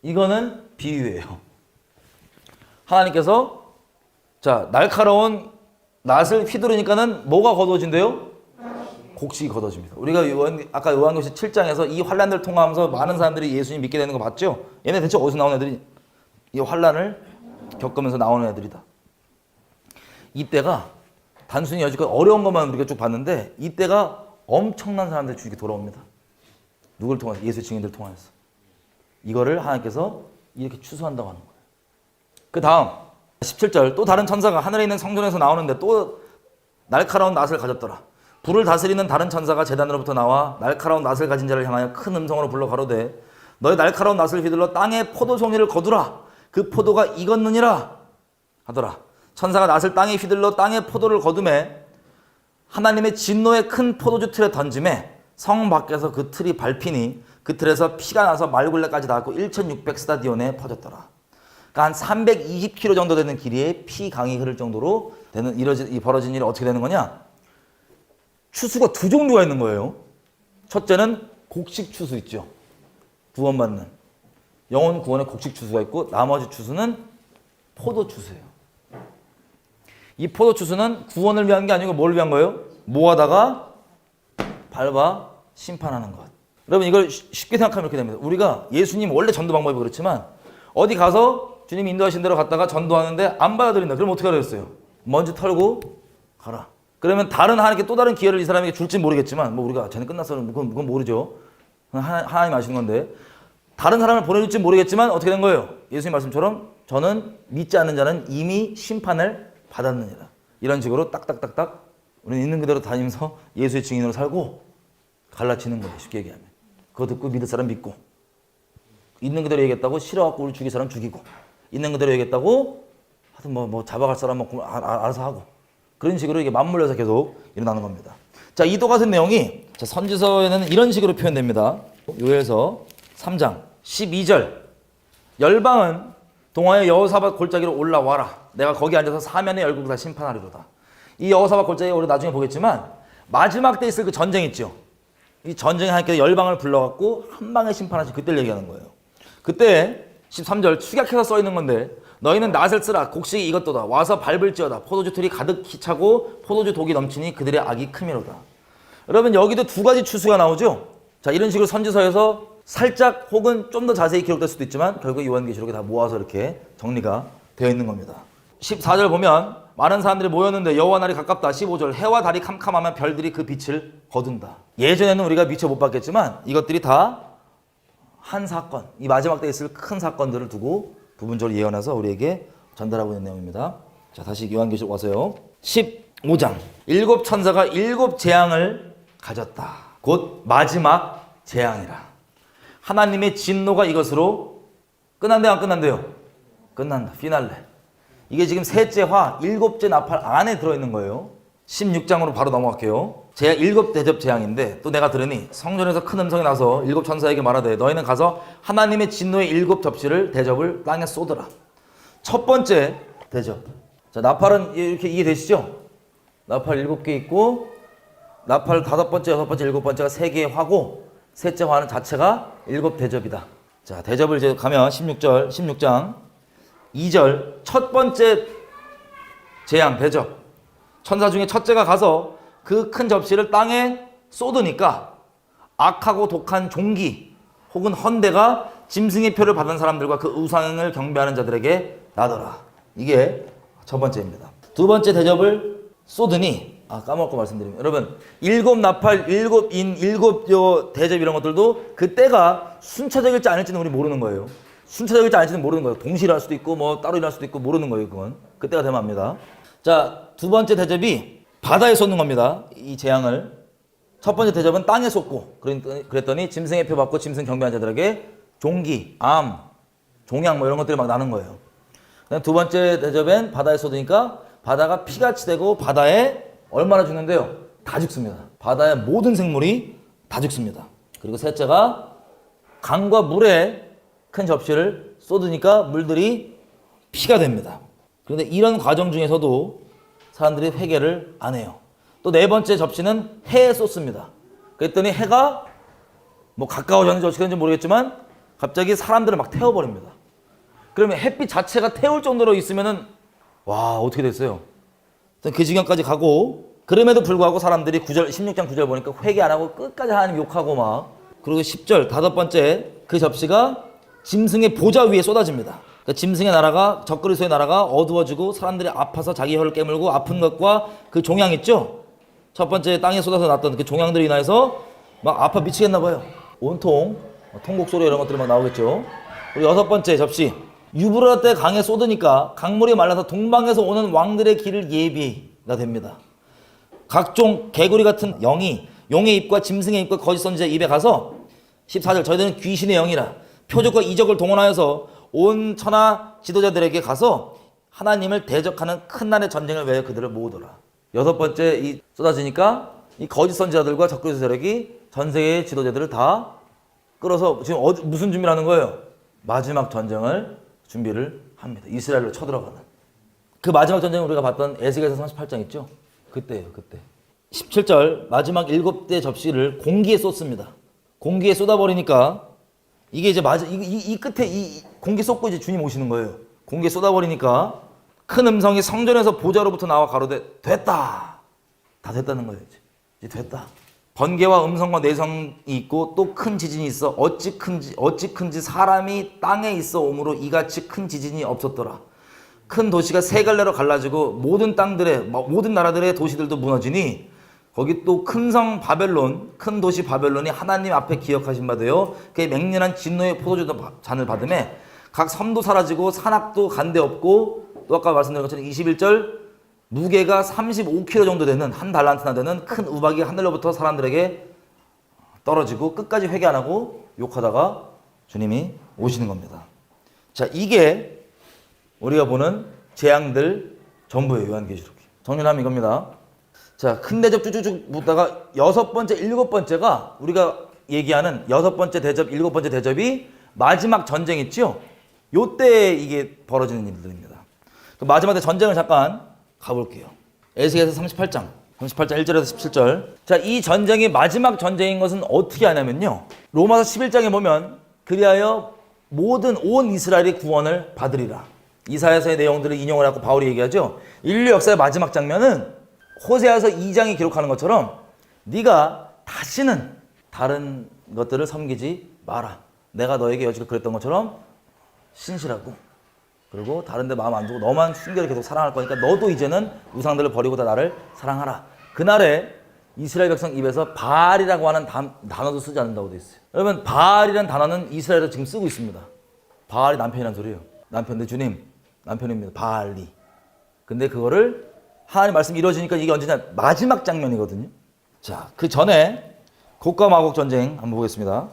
이거는 비유예요. 하나님께서 자 날카로운 낫을 휘두르니까는 뭐가 거두어진대요? 곡식이 거두어집니다. 우리가 아까 요한계시 7장에서 이 환란을 통하면서 많은 사람들이 예수님 믿게 되는 거 봤죠? 얘네 대체 어디서 나온 애들이 이 환란을 겪으면서 나오는 애들이다. 이때가 단순히 여지껏 어려운 것만 우리가 쭉 봤는데 이때가 엄청난 사람들 주위에 돌아옵니다. 누굴 통해서? 예수 증인들 통해서. 이거를 하나님께서 이렇게 추수한다고 하는 거예요. 그 다음 17절 또 다른 천사가 하늘에 있는 성전에서 나오는데 또 날카로운 낫을 가졌더라. 불을 다스리는 다른 천사가 제단으로부터 나와 날카로운 낫을 가진 자를 향하여 큰 음성으로 불러 가로되 너의 날카로운 낫을 휘둘러 땅에 포도 송이를 거두라. 그 포도가 익었느니라 하더라. 천사가 낫을 땅에 휘둘러 땅에 포도를 거두매 하나님의 진노의 큰 포도주 틀에 던짐에 성 밖에서 그 틀이 밟히니 그 틀에서 피가 나서 말굴레까지 닿았고 1600스타디온에 퍼졌더라. 그러니까 한 320km 정도 되는 길이에 피 강이 흐를 정도로 되는 이 벌어진 일이 어떻게 되는 거냐? 추수가 두 종류가 있는 거예요. 첫째는 곡식 추수 있죠. 구원받는 영혼 구원의 곡식 추수가 있고 나머지 추수는 포도 추수예요. 이 포도 추수는 구원을 위한 게 아니고 뭘 위한 거예요? 모아다가 밟아 심판하는 것. 여러분 이걸 쉽게 생각하면 이렇게 됩니다. 우리가 예수님 원래 전도 방법이 그렇지만 어디 가서 주님이 인도하신 대로 갔다가 전도하는데 안 받아들인다. 그럼 어떻게 하라 했어요? 먼지 털고 가라. 그러면 다른 하나님께 또 다른 기회를 이 사람에게 줄지 모르겠지만 뭐 우리가 쟤는 끝났어. 그건 모르죠. 하나님 아시는 건데 다른 사람을 보내줄지 모르겠지만 어떻게 된 거예요? 예수님 말씀처럼 저는 믿지 않는 자는 이미 심판을 받았느니라. 이런 식으로 딱딱딱딱 우리는 있는 그대로 다니면서 예수의 증인으로 살고 갈라치는 거예요. 쉽게 얘기하면. 그거 듣고 믿을 사람 믿고 있는 그대로 얘기했다고 싫어갖고 우리 죽일 사람 죽이고 있는 그대로 얘기했다고 하여튼 뭐 잡아갈 사람 뭐 알아서 하고 그런 식으로 이게 맞물려서 계속 일어나는 겁니다. 자, 이도 같은 내용이 자, 선지서에는 이런 식으로 표현됩니다. 요엘서 3장 12절 열방은 동화의 여호사밧 골짜기로 올라와라. 내가 거기 앉아서 사면의 열국을 다 심판하리로다. 이 여호사밧 골짜기 우리 나중에 보겠지만 마지막 때 있을 그 전쟁 있죠. 이 전쟁에 하나님께서 열방을 불러갖고 한 방에 심판하신 그때를 얘기하는 거예요. 그때 13절 축약해서 써 있는 건데 너희는 낫을 쓰라 곡식이 이것도다 와서 밟을지어다 포도주 틀이 가득히 차고 포도주 독이 넘치니 그들의 악이 크미로다. 여러분 여기도 두 가지 추수가 나오죠. 자, 이런 식으로 선지서에서 살짝 혹은 좀 더 자세히 기록될 수도 있지만 결국 요한계시록에 다 모아서 이렇게 정리가 되어 있는 겁니다. 14절 보면 많은 사람들이 모였는데 여호와 날이 가깝다. 15절 해와 달이 캄캄하면 별들이 그 빛을 거둔다. 예전에는 우리가 미처 못 봤겠지만 이것들이 다 한 사건, 이 마지막 때 있을 큰 사건들을 두고 부분적으로 예언해서 우리에게 전달하고 있는 내용입니다. 자, 다시 요한계시록 와서요. 15장 일곱 천사가 일곱 재앙을 가졌다. 곧 마지막 재앙이라. 하나님의 진노가 이것으로 끝난대요, 안 끝난대요? 끝난다. 피날레. 이게 지금 셋째 화, 일곱째 나팔 안에 들어있는 거예요. 16장으로 바로 넘어갈게요. 제 일곱 대접 재앙인데 또 내가 들으니 성전에서 큰 음성이 나서 일곱 천사에게 말하되 너희는 가서 하나님의 진노의 일곱 접시를 대접을 땅에 쏟으라. 첫 번째 대접. 자, 나팔은 이렇게 이해되시죠? 나팔 7개 있고 나팔 5번째, 6번째, 7번째가 3개의 화고 셋째 화는 자체가 일곱 대접이다. 자, 대접을 이제 가면 16장 2절 첫 번째 재앙 대접. 천사 중에 첫째가 가서 그 큰 접시를 땅에 쏟으니까 악하고 독한 종기 혹은 헌대가 짐승의 표를 받은 사람들과 그 우상을 경배하는 자들에게 나더라. 이게 첫 번째입니다. 두 번째 대접을 쏟으니 까먹고 말씀드리면 여러분 일곱 나팔, 일곱 인, 일곱 대접 이런 것들도 그 때가 순차적일지 아닐지는 우리 모르는 거예요. 순차적일지 아닐지는 모르는 거예요. 동시에 일어날 수도 있고 뭐 따로 일어날 수도 있고 모르는 거예요. 그건 그때가 되면 압니다. 자, 두 번째 대접이 바다에 쏟는 겁니다. 이 재앙을. 첫 번째 대접은 땅에 쏟고 그랬더니 짐승의 표 받고 짐승 경배한 자들에게 종기, 암, 종양 뭐 이런 것들이 막 나는 거예요. 두 번째 대접엔 바다에 쏟으니까 바다가 피같이 되고 바다에 얼마나 죽는데요? 다 죽습니다. 바다의 모든 생물이 다 죽습니다. 그리고 셋째가 강과 물에 큰 접시를 쏟으니까 물들이 피가 됩니다. 그런데 이런 과정 중에서도 사람들이 회개를 안 해요. 또 네 번째 접시는 해에 쏟습니다. 그랬더니 해가 뭐 가까워졌는지 어떻게 되는지 모르겠지만 갑자기 사람들을 막 태워버립니다. 그러면 햇빛 자체가 태울 정도로 있으면은 와 어떻게 됐어요? 그 지경까지 가고 그럼에도 불구하고 사람들이 16장 9절 보니까 회개 안 하고 끝까지 하나님 욕하고 막 그리고 10절 다섯 번째 그 접시가 짐승의 보좌 위에 쏟아집니다. 그러니까 짐승의 나라가 적그리스도의 나라가 어두워지고 사람들이 아파서 자기 혀를 깨물고 아픈 것과 그 종양 있죠? 첫 번째 땅에 쏟아서 났던 그 종양들로 인해서 막 아파 미치겠나 봐요. 온통 통곡 소리 이런 것들이 막 나오겠죠. 그리고 여섯 번째 접시 유브라데 강에 쏟으니까 강물이 말라서 동방에서 오는 왕들의 길을 예비가 됩니다. 각종 개구리 같은 영이 용의 입과 짐승의 입과 거짓 선지자의 입에 가서 14절 저희들은 귀신의 영이라 표적과 이적을 동원하여서 온 천하 지도자들에게 가서 하나님을 대적하는 큰 날의 전쟁을 위하여 그들을 모으더라. 여섯 번째 이 쏟아지니까 이 거짓 선지자들과 적그리스도 세력이 전 세계의 지도자들을 다 끌어서 지금 무슨 준비를 하는 거예요? 마지막 전쟁을 준비를 합니다. 이스라엘로 쳐들어가는. 그 마지막 전쟁을 우리가 봤던 에스겔서 38장 있죠? 그때예요, 그때. 17절 마지막 7대 접시를 공기에 쏟습니다. 공기에 쏟아버리니까 이게 이제 이 끝에 이 공기 쏟고 이제 주님 오시는 거예요. 공기에 쏟아버리니까 큰 음성이 성전에서 보좌로부터 나와 가로되 됐다. 다 됐다는 거예요. 이제 됐다. 번개와 음성과 내성이 있고 또 큰 지진이 있어 어찌 큰지 사람이 땅에 있어 오므로 이같이 큰 지진이 없었더라. 큰 도시가 세 갈래로 갈라지고 모든 땅들의 모든 나라들의 도시들도 무너지니 거기 또 큰 성 바벨론 큰 도시 바벨론이 하나님 앞에 기억하신 바 되어 그의 맹렬한 진노의 포도주 잔을 받음에 각 섬도 사라지고 산악도 간데 없고 또 아까 말씀드린 것처럼 21절 무게가 35kg 정도 되는 한 달란트나 되는 큰 우박이 하늘로부터 사람들에게 떨어지고 끝까지 회개 안 하고 욕하다가 주님이 오시는 겁니다. 자, 이게 우리가 보는 재앙들 전부예요. 요한계시록이. 정리하면 이겁니다. 자, 큰 대접 쭉쭉쭉 보다가 6번째, 7번째가 우리가 얘기하는 6번째 대접, 7번째 대접이 마지막 전쟁 있죠? 요때 이게 벌어지는 일들입니다. 그 마지막에 전쟁을 잠깐 가볼게요. 에스겔서 38장 1절에서 17절. 자, 이 전쟁이 마지막 전쟁인 것은 어떻게 하냐면요. 로마서 11장에 보면 그리하여 모든 온 이스라엘이 구원을 받으리라. 이사야서의 내용들을 인용을 하고 바울이 얘기하죠. 인류 역사의 마지막 장면은 호세아서 2장이 기록하는 것처럼 네가 다시는 다른 것들을 섬기지 마라. 내가 너에게 여지껏 그랬던 것처럼 신실하고 그리고 다른 데 마음 안 두고 너만 순결히 계속 사랑할 거니까 너도 이제는 우상들을 버리고 다 나를 사랑하라. 그날에 이스라엘 백성 입에서 바알이라고 하는 단어도 쓰지 않는다고 되어 있어요. 여러분, 바알이라는 단어는 이스라엘에서 지금 쓰고 있습니다. 바알이 남편이란 소리예요. 남편인데 주님, 남편입니다. 바알이. 근데 그거를 하나님 말씀이 이루어지니까 이게 언제냐? 마지막 장면이거든요. 자, 그 전에 곡과 마곡 전쟁 한번 보겠습니다.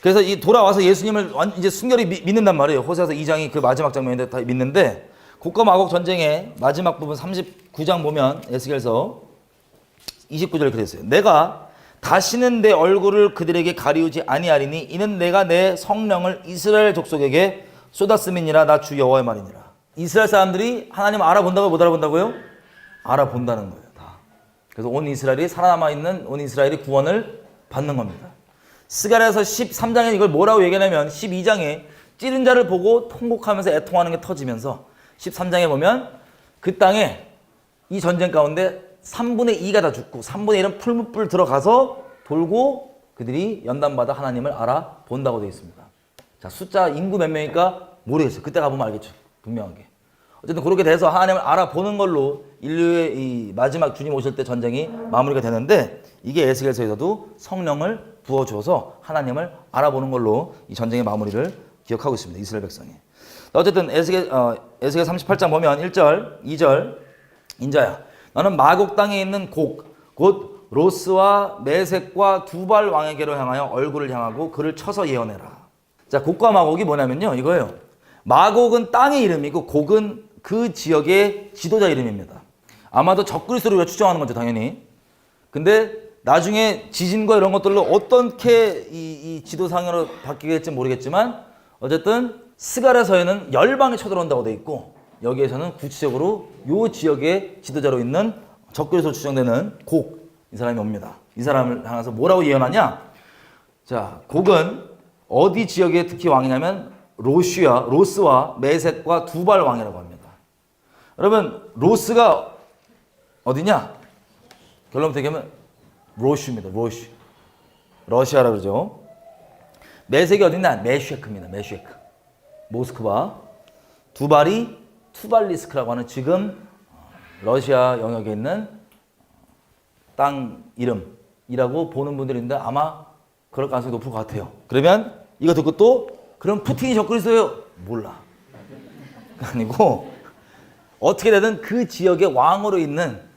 그래서 이 돌아와서 예수님을 이제 순결히 믿는단 말이에요. 호세아서 2장이 그 마지막 장면인데 다 믿는데, 곡과 마곡 전쟁의 마지막 부분 39장 보면 에스겔서 29절에 그렇게 됐어요. 내가 다시는 내 얼굴을 그들에게 가리우지 아니하리니 이는 내가 내 성령을 이스라엘 족속에게 쏟았음이니라. 나 주 여호와의 말이니라. 이스라엘 사람들이 하나님을 알아본다고요? 못 알아본다고요? 알아본다는 거예요. 다. 그래서 온 이스라엘이 살아남아있는 온 이스라엘이 구원을 받는 겁니다. 스가랴서 13장에 이걸 뭐라고 얘기하냐면 12장에 찌른 자를 보고 통곡하면서 애통하는 게 터지면서 13장에 보면 그 땅에 이 전쟁 가운데 3분의 2가 다 죽고 3분의 1은 풀무불 들어가서 돌고 그들이 연단받아 하나님을 알아본다고 되어 있습니다. 자, 숫자 인구 몇 명일까 모르겠어요. 그때 가보면 알겠죠. 분명하게. 어쨌든 그렇게 돼서 하나님을 알아보는 걸로 인류의 이 마지막 주님 오실 때 전쟁이 마무리가 되는데, 이게 에스겔서에서도 성령을 부어주어서 하나님을 알아보는 걸로 이 전쟁의 마무리를 기억하고 있습니다. 이스라엘 백성이. 어쨌든 에스겔 38장 보면 1절, 2절. 인자야, 너는 마곡 땅에 있는 곡, 곧 로스와 메색과 두발 왕에게로 향하여 얼굴을 향하고 그를 쳐서 예언해라. 자, 곡과 마곡이 뭐냐면요, 이거예요. 마곡은 땅의 이름이고 곡은 그 지역의 지도자 이름입니다. 아마도 적그리스도로 우리가 추정하는 거죠, 당연히. 근데 나중에 지진과 이런 것들로 어떻게 이 지도상으로 바뀌게 될지 모르겠지만, 어쨌든 스가랴서에는 열방이 쳐들어온다고 돼 있고, 여기에서는 구체적으로 이 지역의 지도자로 있는 적그리스도로 추정되는 곡, 이 사람이 옵니다. 이 사람을 향해서 뭐라고 예언하냐? 자, 곡은 어디 지역의 특히 왕이냐면 로스와 메색과 두발 왕이라고 합니다. 여러분, 로스가 어디냐? 결론부터 얘기하면 로슈입니다. 로슈. 러시아라고 그러죠. 메색이 어디냐? 메쉐크입니다. 메쉐크. 모스크바. 두발이 투발리스크라고 하는 지금 러시아 영역에 있는 땅 이름이라고 보는 분들이 있는데 아마 그럴 가능성이 높을 것 같아요. 그러면 이거 듣고 또 그럼 푸틴이 적그리스도예요? 몰라. 아니고 어떻게 되든 그 지역의 왕으로 있는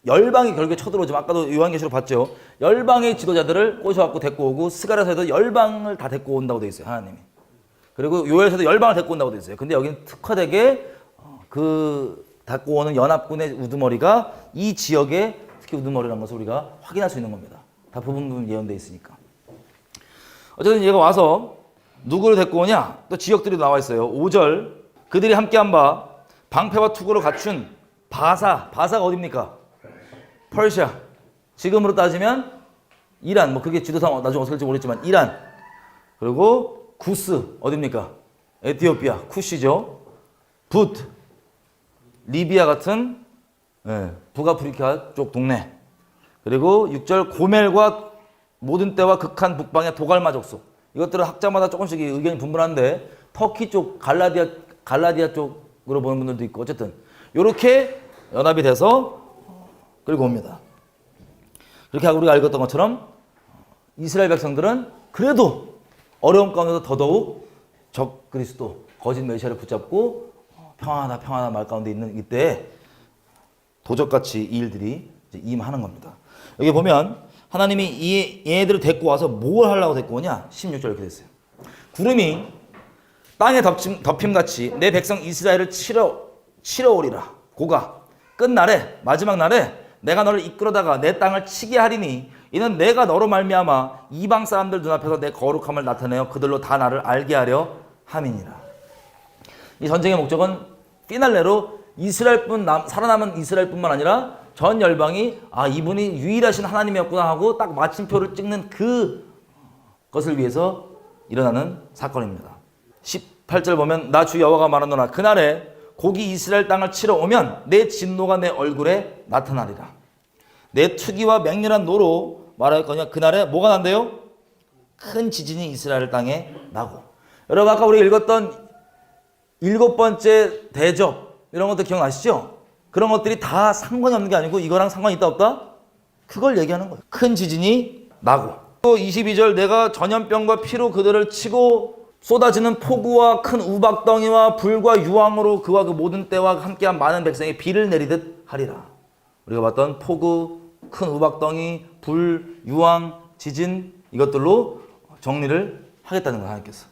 열방이 결국에 쳐들어오지만, 아까도 요한계시록 봤죠. 열방의 지도자들을 꼬셔갖고 데리고 오고, 스가랴서에도 열방을 다 데리고 온다고 돼 있어요, 하나님이. 그리고 요엘서도 열방을 데리고 온다고 돼 있어요. 근데 여기는 특화되게 그 데리고 오는 연합군의 우두머리가 이 지역의 특히 우두머리라는 것을 우리가 확인할 수 있는 겁니다. 다 부분 예언돼 있으니까. 어쨌든 얘가 와서 누구를 데리고 오냐? 또 지역들이 나와 있어요. 5절. 그들이 함께한 바 방패와 투구를 갖춘 바사가 어디입니까? 퍼시아. 지금으로 따지면 이란, 뭐 그게 지도상 나중에 어떻게 될지 모르겠지만 이란. 그리고 구스 어디입니까? 에티오피아, 쿠시죠. 붓, 리비아 같은 북아프리카 쪽 동네. 그리고 6절 고멜과 모든 때와 극한 북방의 도갈마 족속. 이것들은 학자마다 조금씩 의견이 분분한데 터키 쪽 갈라디아 쪽으로 보는 분들도 있고, 어쨌든 이렇게 연합이 돼서 끌고 옵니다. 그렇게 하고 우리가 알겠던 것처럼 이스라엘 백성들은 그래도 어려움 가운데서 더더욱 적그리스도 거짓 메시아를 붙잡고 평안하다 말 가운데 있는 이때 도적같이 이 일들이 이제 임하는 겁니다. 여기 보면 하나님이 얘네들을 데리고 와서 뭘 하려고 데리고 오냐? 16절 이렇게 됐어요. 구름이 땅에 덮임같이 내 백성 이스라엘을 치러 치러오리라. 고가 끝날에 마지막 날에 내가 너를 이끌어다가 내 땅을 치게 하리니 이는 내가 너로 말미암아 이방 사람들 눈앞에서 내 거룩함을 나타내어 그들로 다 나를 알게 하려 함이니라. 이 전쟁의 목적은 피날레로 살아남은 이스라엘뿐만 아니라 전 열방이 이분이 유일하신 하나님이었구나 하고 딱 마침표를 찍는 그것을 위해서 일어나는 사건입니다. 18절 보면 나 주 여호와가 말하노라 그날에 곡이 이스라엘 땅을 치러 오면 내 진노가 내 얼굴에 나타나리라. 내 투기와 맹렬한 노로 말할 거냐. 그날에 뭐가 난대요? 큰 지진이 이스라엘 땅에 나고. 여러분 아까 우리 읽었던 7번째 대접 이런 것들 기억나시죠? 그런 것들이 다 상관이 없는 게 아니고 이거랑 상관이 있다 없다? 그걸 얘기하는 거예요. 큰 지진이 나고. 또 22절 내가 전염병과 피로 그들을 치고 쏟아지는 폭우와 큰 우박덩이와 불과 유황으로 그와 그 모든 때와 함께한 많은 백성이 비를 내리듯 하리라. 우리가 봤던 폭우, 큰 우박덩이, 불, 유황, 지진 이것들로 정리를 하겠다는 거야 하나님께서.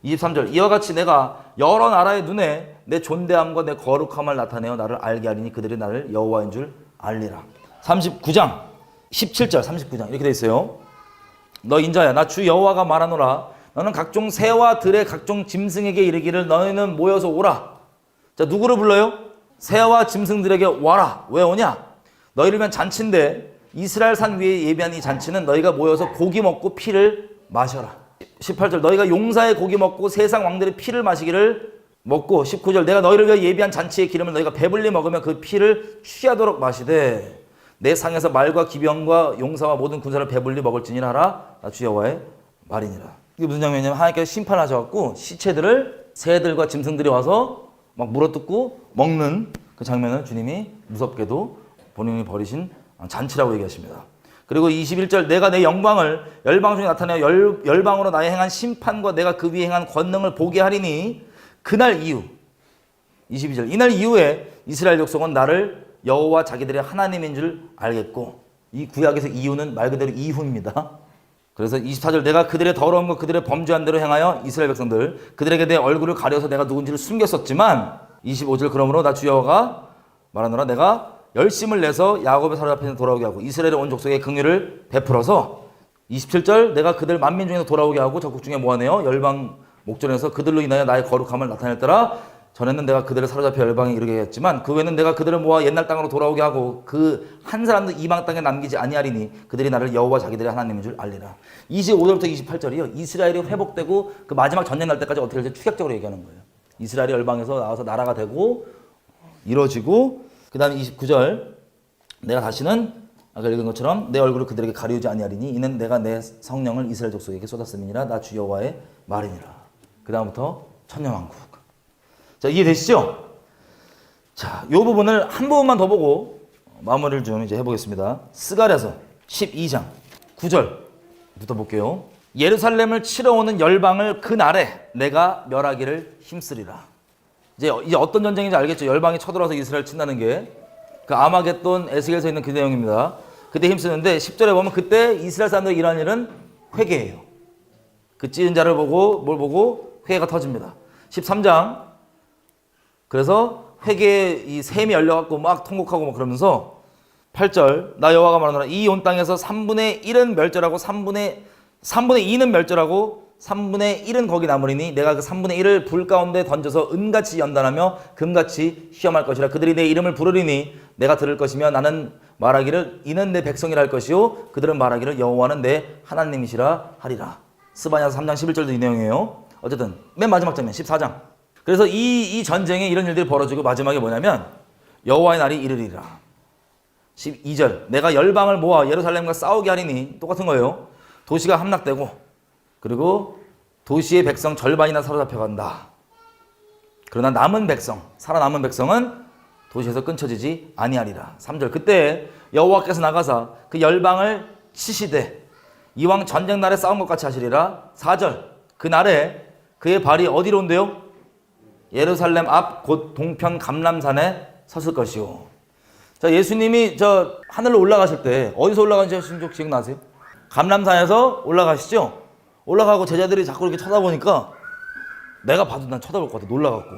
23절 이와 같이 내가 여러 나라의 눈에 내 존대함과 내 거룩함을 나타내어 나를 알게 하리니 그들이 나를 여호와인 줄 알리라. 39장 17절 39장 이렇게 돼 있어요. 너 인자야 나 주 여호와가 말하노라 너는 각종 새와 들의 각종 짐승에게 이르기를 너희는 모여서 오라. 자 누구를 불러요? 새와 짐승들에게 와라. 왜 오냐? 너희를 위한 잔치인데 이스라엘 산 위에 예비한 이 잔치는 너희가 모여서 고기 먹고 피를 마셔라. 18절 너희가 용사의 고기 먹고 세상 왕들의 피를 마시기를 먹고 19절 내가 너희를 위해 예비한 잔치의 기름을 너희가 배불리 먹으며 그 피를 취하도록 마시되 내 상에서 말과 기병과 용사와 모든 군사를 배불리 먹을지니라 하라. 나 주 여호와의 말이니라. 이게 무슨 장면이냐면 하나님께서 심판하셔갖고 시체들을 새들과 짐승들이 와서 막 물어뜯고 먹는 그 장면을 주님이 무섭게도 본인이 벌이신 잔치라고 얘기하십니다. 그리고 21절 내가 내 영광을 열방 중에 나타내어 열방으로 나의 행한 심판과 내가 그 위에 행한 권능을 보게 하리니 그날 이후 22절 이날 이후에 이스라엘 족속은 나를 여호와 자기들의 하나님인 줄 알겠고 이 구약에서 이후는 말 그대로 이후입니다. 그래서 24절 내가 그들의 더러움과 그들의 범죄한 대로 행하여 이스라엘 백성들 그들에게 내 얼굴을 가려서 내가 누군지를 숨겼었지만 25절 그러므로 나 주 여호와가 말하노라 내가 열심을 내서 야곱의 사로잡힌 돌아오게 하고 이스라엘의 온 족속에 긍휼을 베풀어서 27절 내가 그들 만민 중에서 돌아오게 하고 적국 중에 모아내어 열방 목전에서 그들로 인하여 나의 거룩함을 나타냈더라. 전에는 내가 그들을 사로잡혀 열방에 이르게 했지만 그 후에는 내가 그들을 모아 옛날 땅으로 돌아오게 하고 그 한 사람도 이방 땅에 남기지 아니하리니 그들이 나를 여호와 자기들의 하나님인 줄 알리라. 25절부터 28절이요. 이스라엘이 회복되고 그 마지막 전쟁 날 때까지 어떻게 될지 추격적으로 얘기하는 거예요. 이스라엘이 열방에서 나와서 나라가 되고 이루어지고 그 다음에 29절 내가 다시는 아까 읽은 것처럼 내 얼굴을 그들에게 가리우지 아니하리니 이는 내가 내 성령을 이스라엘 족속에게 쏟았음이니라 나 주 여호와의 말이니라. 그 다음부터 천년왕국. 자 이해되시죠? 자, 이 부분을 한 부분만 더 보고 마무리를 좀 이제 해보겠습니다. 스가랴서 12장 9절부터 볼게요. 예루살렘을 치러 오는 열방을 그 날에 내가 멸하기를 힘쓰리라. 이제 어떤 전쟁인지 알겠죠? 열방이 쳐들어와서 이스라엘 친다는 게 그 아마겟돈 에스겔에서 있는 그 내용입니다. 그때 힘쓰는데 10절에 보면 그때 이스라엘 사람들이 일하는 일은 회개예요. 그 찌른 자를 보고 뭘 보고 회개가 터집니다. 13장 그래서 회개의 이 샘이 열려갖고 막 통곡하고 막 그러면서 8절 나 여호와가 말하노라 이 온 땅에서 3분의 1은 멸절하고 3분의 2는 멸절하고 3분의 1은 거기 남으리니 내가 그 3분의 1을 불 가운데 던져서 은같이 연단하며 금같이 시험할 것이라. 그들이 내 이름을 부르리니 내가 들을 것이며 나는 말하기를 이는 내 백성이라 할 것이요 그들은 말하기를 여호와는 내 하나님이시라 하리라. 스바냐서 3장 11절도 이 내용이에요. 어쨌든 맨 마지막 장면 14장. 그래서 이 전쟁에 이런 일들이 벌어지고 마지막에 뭐냐면 여호와의 날이 이르리라. 12절 내가 열방을 모아 예루살렘과 싸우게 하리니 똑같은 거예요. 도시가 함락되고 그리고 도시의 백성 절반이나 사로잡혀간다. 그러나 남은 백성 살아남은 백성은 도시에서 끊쳐지지 아니하리라. 3절 그때 여호와께서 나가사 그 열방을 치시되 이왕 전쟁 날에 싸운 것 같이 하시리라. 4절 그 날에 그의 발이 어디로 온대요? 예루살렘 앞 곧 동편 감람산에 섰을 것이요. 자 예수님이 저 하늘로 올라가실 때 어디서 올라가는지 기억나세요? 감람산에서 올라가시죠? 올라가고 제자들이 자꾸 이렇게 쳐다보니까 내가 봐도 난 쳐다볼 것 같아. 놀라갖고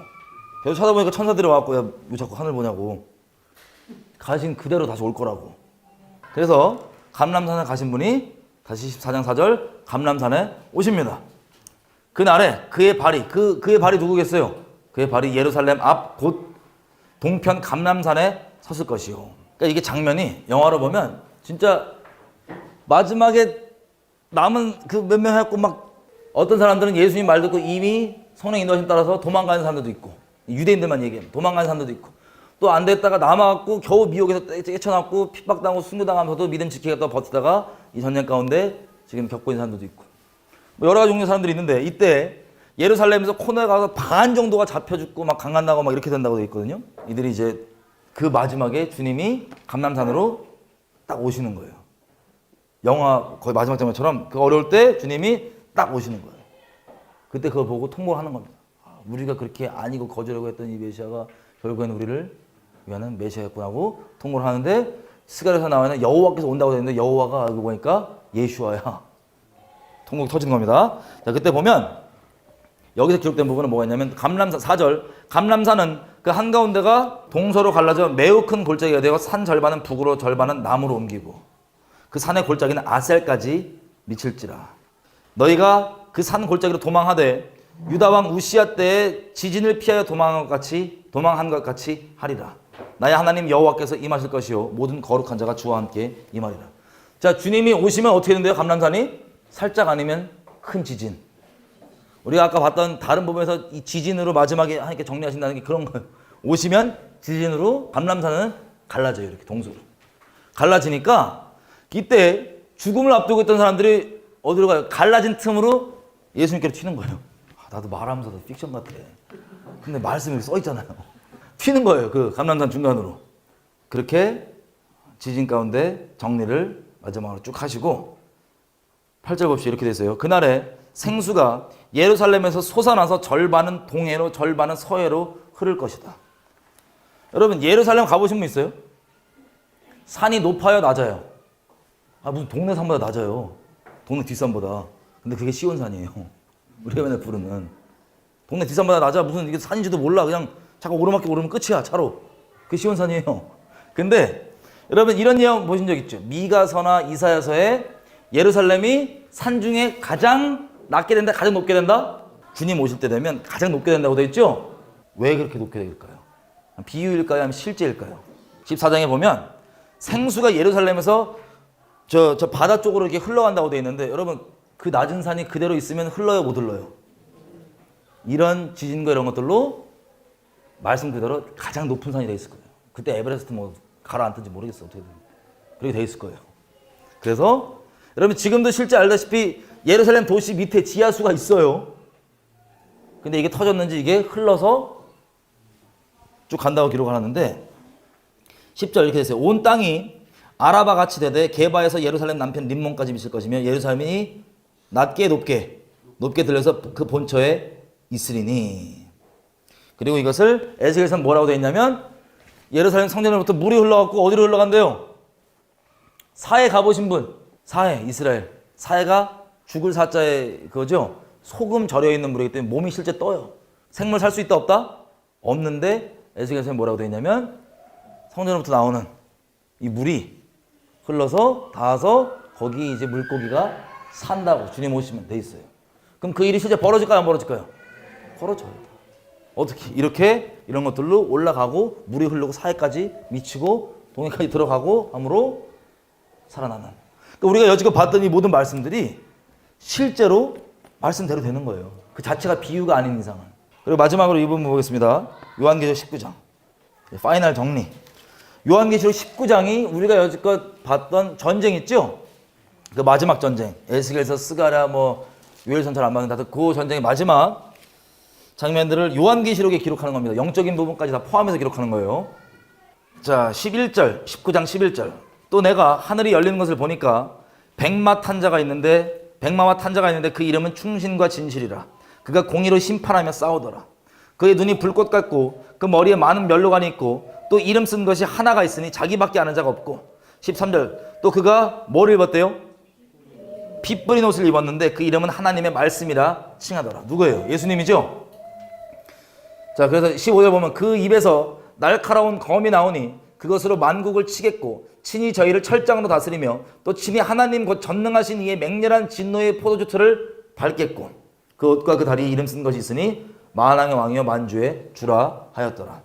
계속 쳐다보니까 천사들이 와갖고 야, 왜 자꾸 하늘 보냐고. 가신 그대로 다시 올 거라고. 그래서 감람산에 가신 분이 다시 14장 4절 감람산에 오십니다. 그날에 그의 발이 그의 발이 누구겠어요? 그의 발이 예루살렘 앞 곧 동편 감람산에 섰을 것이요. 그러니까 이게 장면이 영화로 보면 진짜 마지막에 남은 그 몇 명 해갖고 막 어떤 사람들은 예수님 말 듣고 이미 성령 인도하심 따라서 도망가는 사람들도 있고 유대인들만 얘기하면 도망가는 사람들도 있고 또 안 됐다가 남아갖고 겨우 미혹에서 떼쳐놨고 핍박당하고 순교당하면서도 믿음 지키겠다 버티다가 이 전쟁 가운데 지금 겪고 있는 사람들도 있고 뭐 여러 가지 종류의 사람들이 있는데 이때 예루살렘에서 코너에 가서 반 정도가 잡혀 죽고 막 강간 나고 막 이렇게 된다고 되어 있거든요. 이들이 이제 그 마지막에 주님이 감람산으로 딱 오시는 거예요. 영화 거의 마지막 장면처럼 그 어려울 때 주님이 딱 오시는 거예요. 그때 그걸 보고 통보를 하는 겁니다. 우리가 그렇게 아니고 거절하고 했던 이 메시아가 결국에는 우리를 위하는 메시아였구나 하고 통보를 하는데 스가랴에서 나와는 여호와께서 온다고 되는데 여호와가 알고 보니까 예슈아야. 통곡이 터지는 겁니다. 자, 그때 보면 여기서 기록된 부분은 뭐가 있냐면 감람산 4절 감람산은 그 한가운데가 동서로 갈라져 매우 큰 골짜기가 되어 산 절반은 북으로 절반은 남으로 옮기고 그 산의 골짜기는 아셀까지 미칠지라. 너희가 그 산 골짜기로 도망하되 유다 왕 우시야 때에 지진을 피하여 도망한 것 같이 하리라. 나의 하나님 여호와께서 임하실 것이요 모든 거룩한 자가 주와 함께 임하리라. 자, 주님이 오시면 어떻게 된대요? 감람산이 살짝 아니면 큰 지진. 우리가 아까 봤던 다른 부분에서 이 지진으로 마지막에 하나님께 정리하신다는 게 그런 거예요. 오시면 지진으로 감람산은 갈라져요. 이렇게 동서로 갈라지니까 이때 죽음을 앞두고 있던 사람들이 어디로 가요? 갈라진 틈으로 예수님께로 튀는 거예요. 나도 말하면서도 픽션 같아. 근데 말씀이 써 있잖아요. 튀는 거예요. 그 감람산 중간으로. 그렇게 지진 가운데 정리를 마지막으로 쭉 하시고 8절 봅시다. 이렇게 됐어요. 그날에 생수가 예루살렘에서 솟아나서 절반은 동해로 절반은 서해로 흐를 것이다. 여러분 예루살렘 가보신 분 있어요? 산이 높아요 낮아요? 무슨 동네 산보다 낮아요. 동네 뒷산보다. 근데 그게 시온산이에요. 우리가 맨날 부르는 동네 뒷산보다 낮아. 무슨 이게 산인지도 몰라. 그냥 잠깐 오르막길 오르면 끝이야 차로. 그게 시온산이에요. 근데 여러분 이런 예언 보신 적 있죠? 미가서나 이사야서에 예루살렘이 산 중에 가장 낮게 된다, 가장 높게 된다? 주님 오실 때 되면 가장 높게 된다고 되어 있죠? 왜 그렇게 높게 될까요? 비유일까요? 아니면 실제일까요? 14장에 보면 생수가 예루살렘에서 저 바다 쪽으로 이렇게 흘러간다고 되어 있는데 여러분 그 낮은 산이 그대로 있으면 흘러요, 못 흘러요? 이런 지진과 이런 것들로 말씀 그대로 가장 높은 산이 되어 있을 거예요. 그때 에베레스트 뭐 가라앉든지 모르겠어. 어떻게 그렇게 되어 있을 거예요. 그래서 여러분 지금도 실제 알다시피 예루살렘 도시 밑에 지하수가 있어요. 근데 이게 터졌는지 이게 흘러서 쭉 간다고 기록하는데 10절 이렇게 됐어요. 온 땅이 아라바 같이 되되 게바에서 예루살렘 남편 림몬까지 미칠 것이며 예루살렘이 낮게 높게 들려서 그 본처에 있으리니. 그리고 이것을 에스겔서는 뭐라고 되어 있냐면 예루살렘 성전으로부터 물이 흘러갖고 어디로 흘러간대요? 사해 가보신 분. 사해 이스라엘. 사해가 죽을 사자의 그거죠. 소금 절여 있는 물이기 때문에 몸이 실제 떠요. 생물 살 수 있다 없다? 없는데 에스겔서는 뭐라고 되어 있냐면 성전으로부터 나오는 이 물이 흘러서 닿아서 거기 이제 물고기가 산다고 주님 오시면 돼 있어요. 그럼 그 일이 실제 벌어질까요? 안 벌어질까요? 벌어져요. 어떻게? 이렇게 이런 것들로 올라가고 물이 흐르고 사해까지 미치고 동해까지 들어가고 함으로 살아나는. 그러니까 우리가 여지껏 봤던 이 모든 말씀들이 실제로 말씀대로 되는 거예요. 그 자체가 비유가 아닌 이상은. 그리고 마지막으로 이 부분 보겠습니다. 요한계시록 19장. 파이널 정리. 요한계시록 19장이 우리가 여지껏 봤던 전쟁 있죠? 그 마지막 전쟁. 에스겔서, 스가랴, 요엘선 잘 안 받는다. 그 전쟁의 마지막 장면들을 요한계시록에 기록하는 겁니다. 영적인 부분까지 다 포함해서 기록하는 거예요. 자, 11절, 19장 11절. 또 내가 하늘이 열리는 것을 보니까 백마 탄자가 있는데 그 이름은 충신과 진실이라. 그가 공의로 심판하며 싸우더라. 그의 눈이 불꽃 같고 그 머리에 많은 면류관이 있고 또 이름 쓴 것이 하나가 있으니 자기밖에 아는 자가 없고. 13절. 또 그가 뭐를 입었대요? 피 뿌린 옷을 입었는데 그 이름은 하나님의 말씀이라 칭하더라. 누구예요? 예수님이죠? 자, 그래서 15절 보면 그 입에서 날카로운 검이 나오니 그것으로 만국을 치겠고 친히 저희를 철장으로 다스리며 또 친히 하나님 곧 전능하신 이의 맹렬한 진노의 포도주 틀을 밟겠고 그 옷과 그 다리에 이름 쓴 것이 있으니 만왕의 왕이요 만주의 주라 하였더라.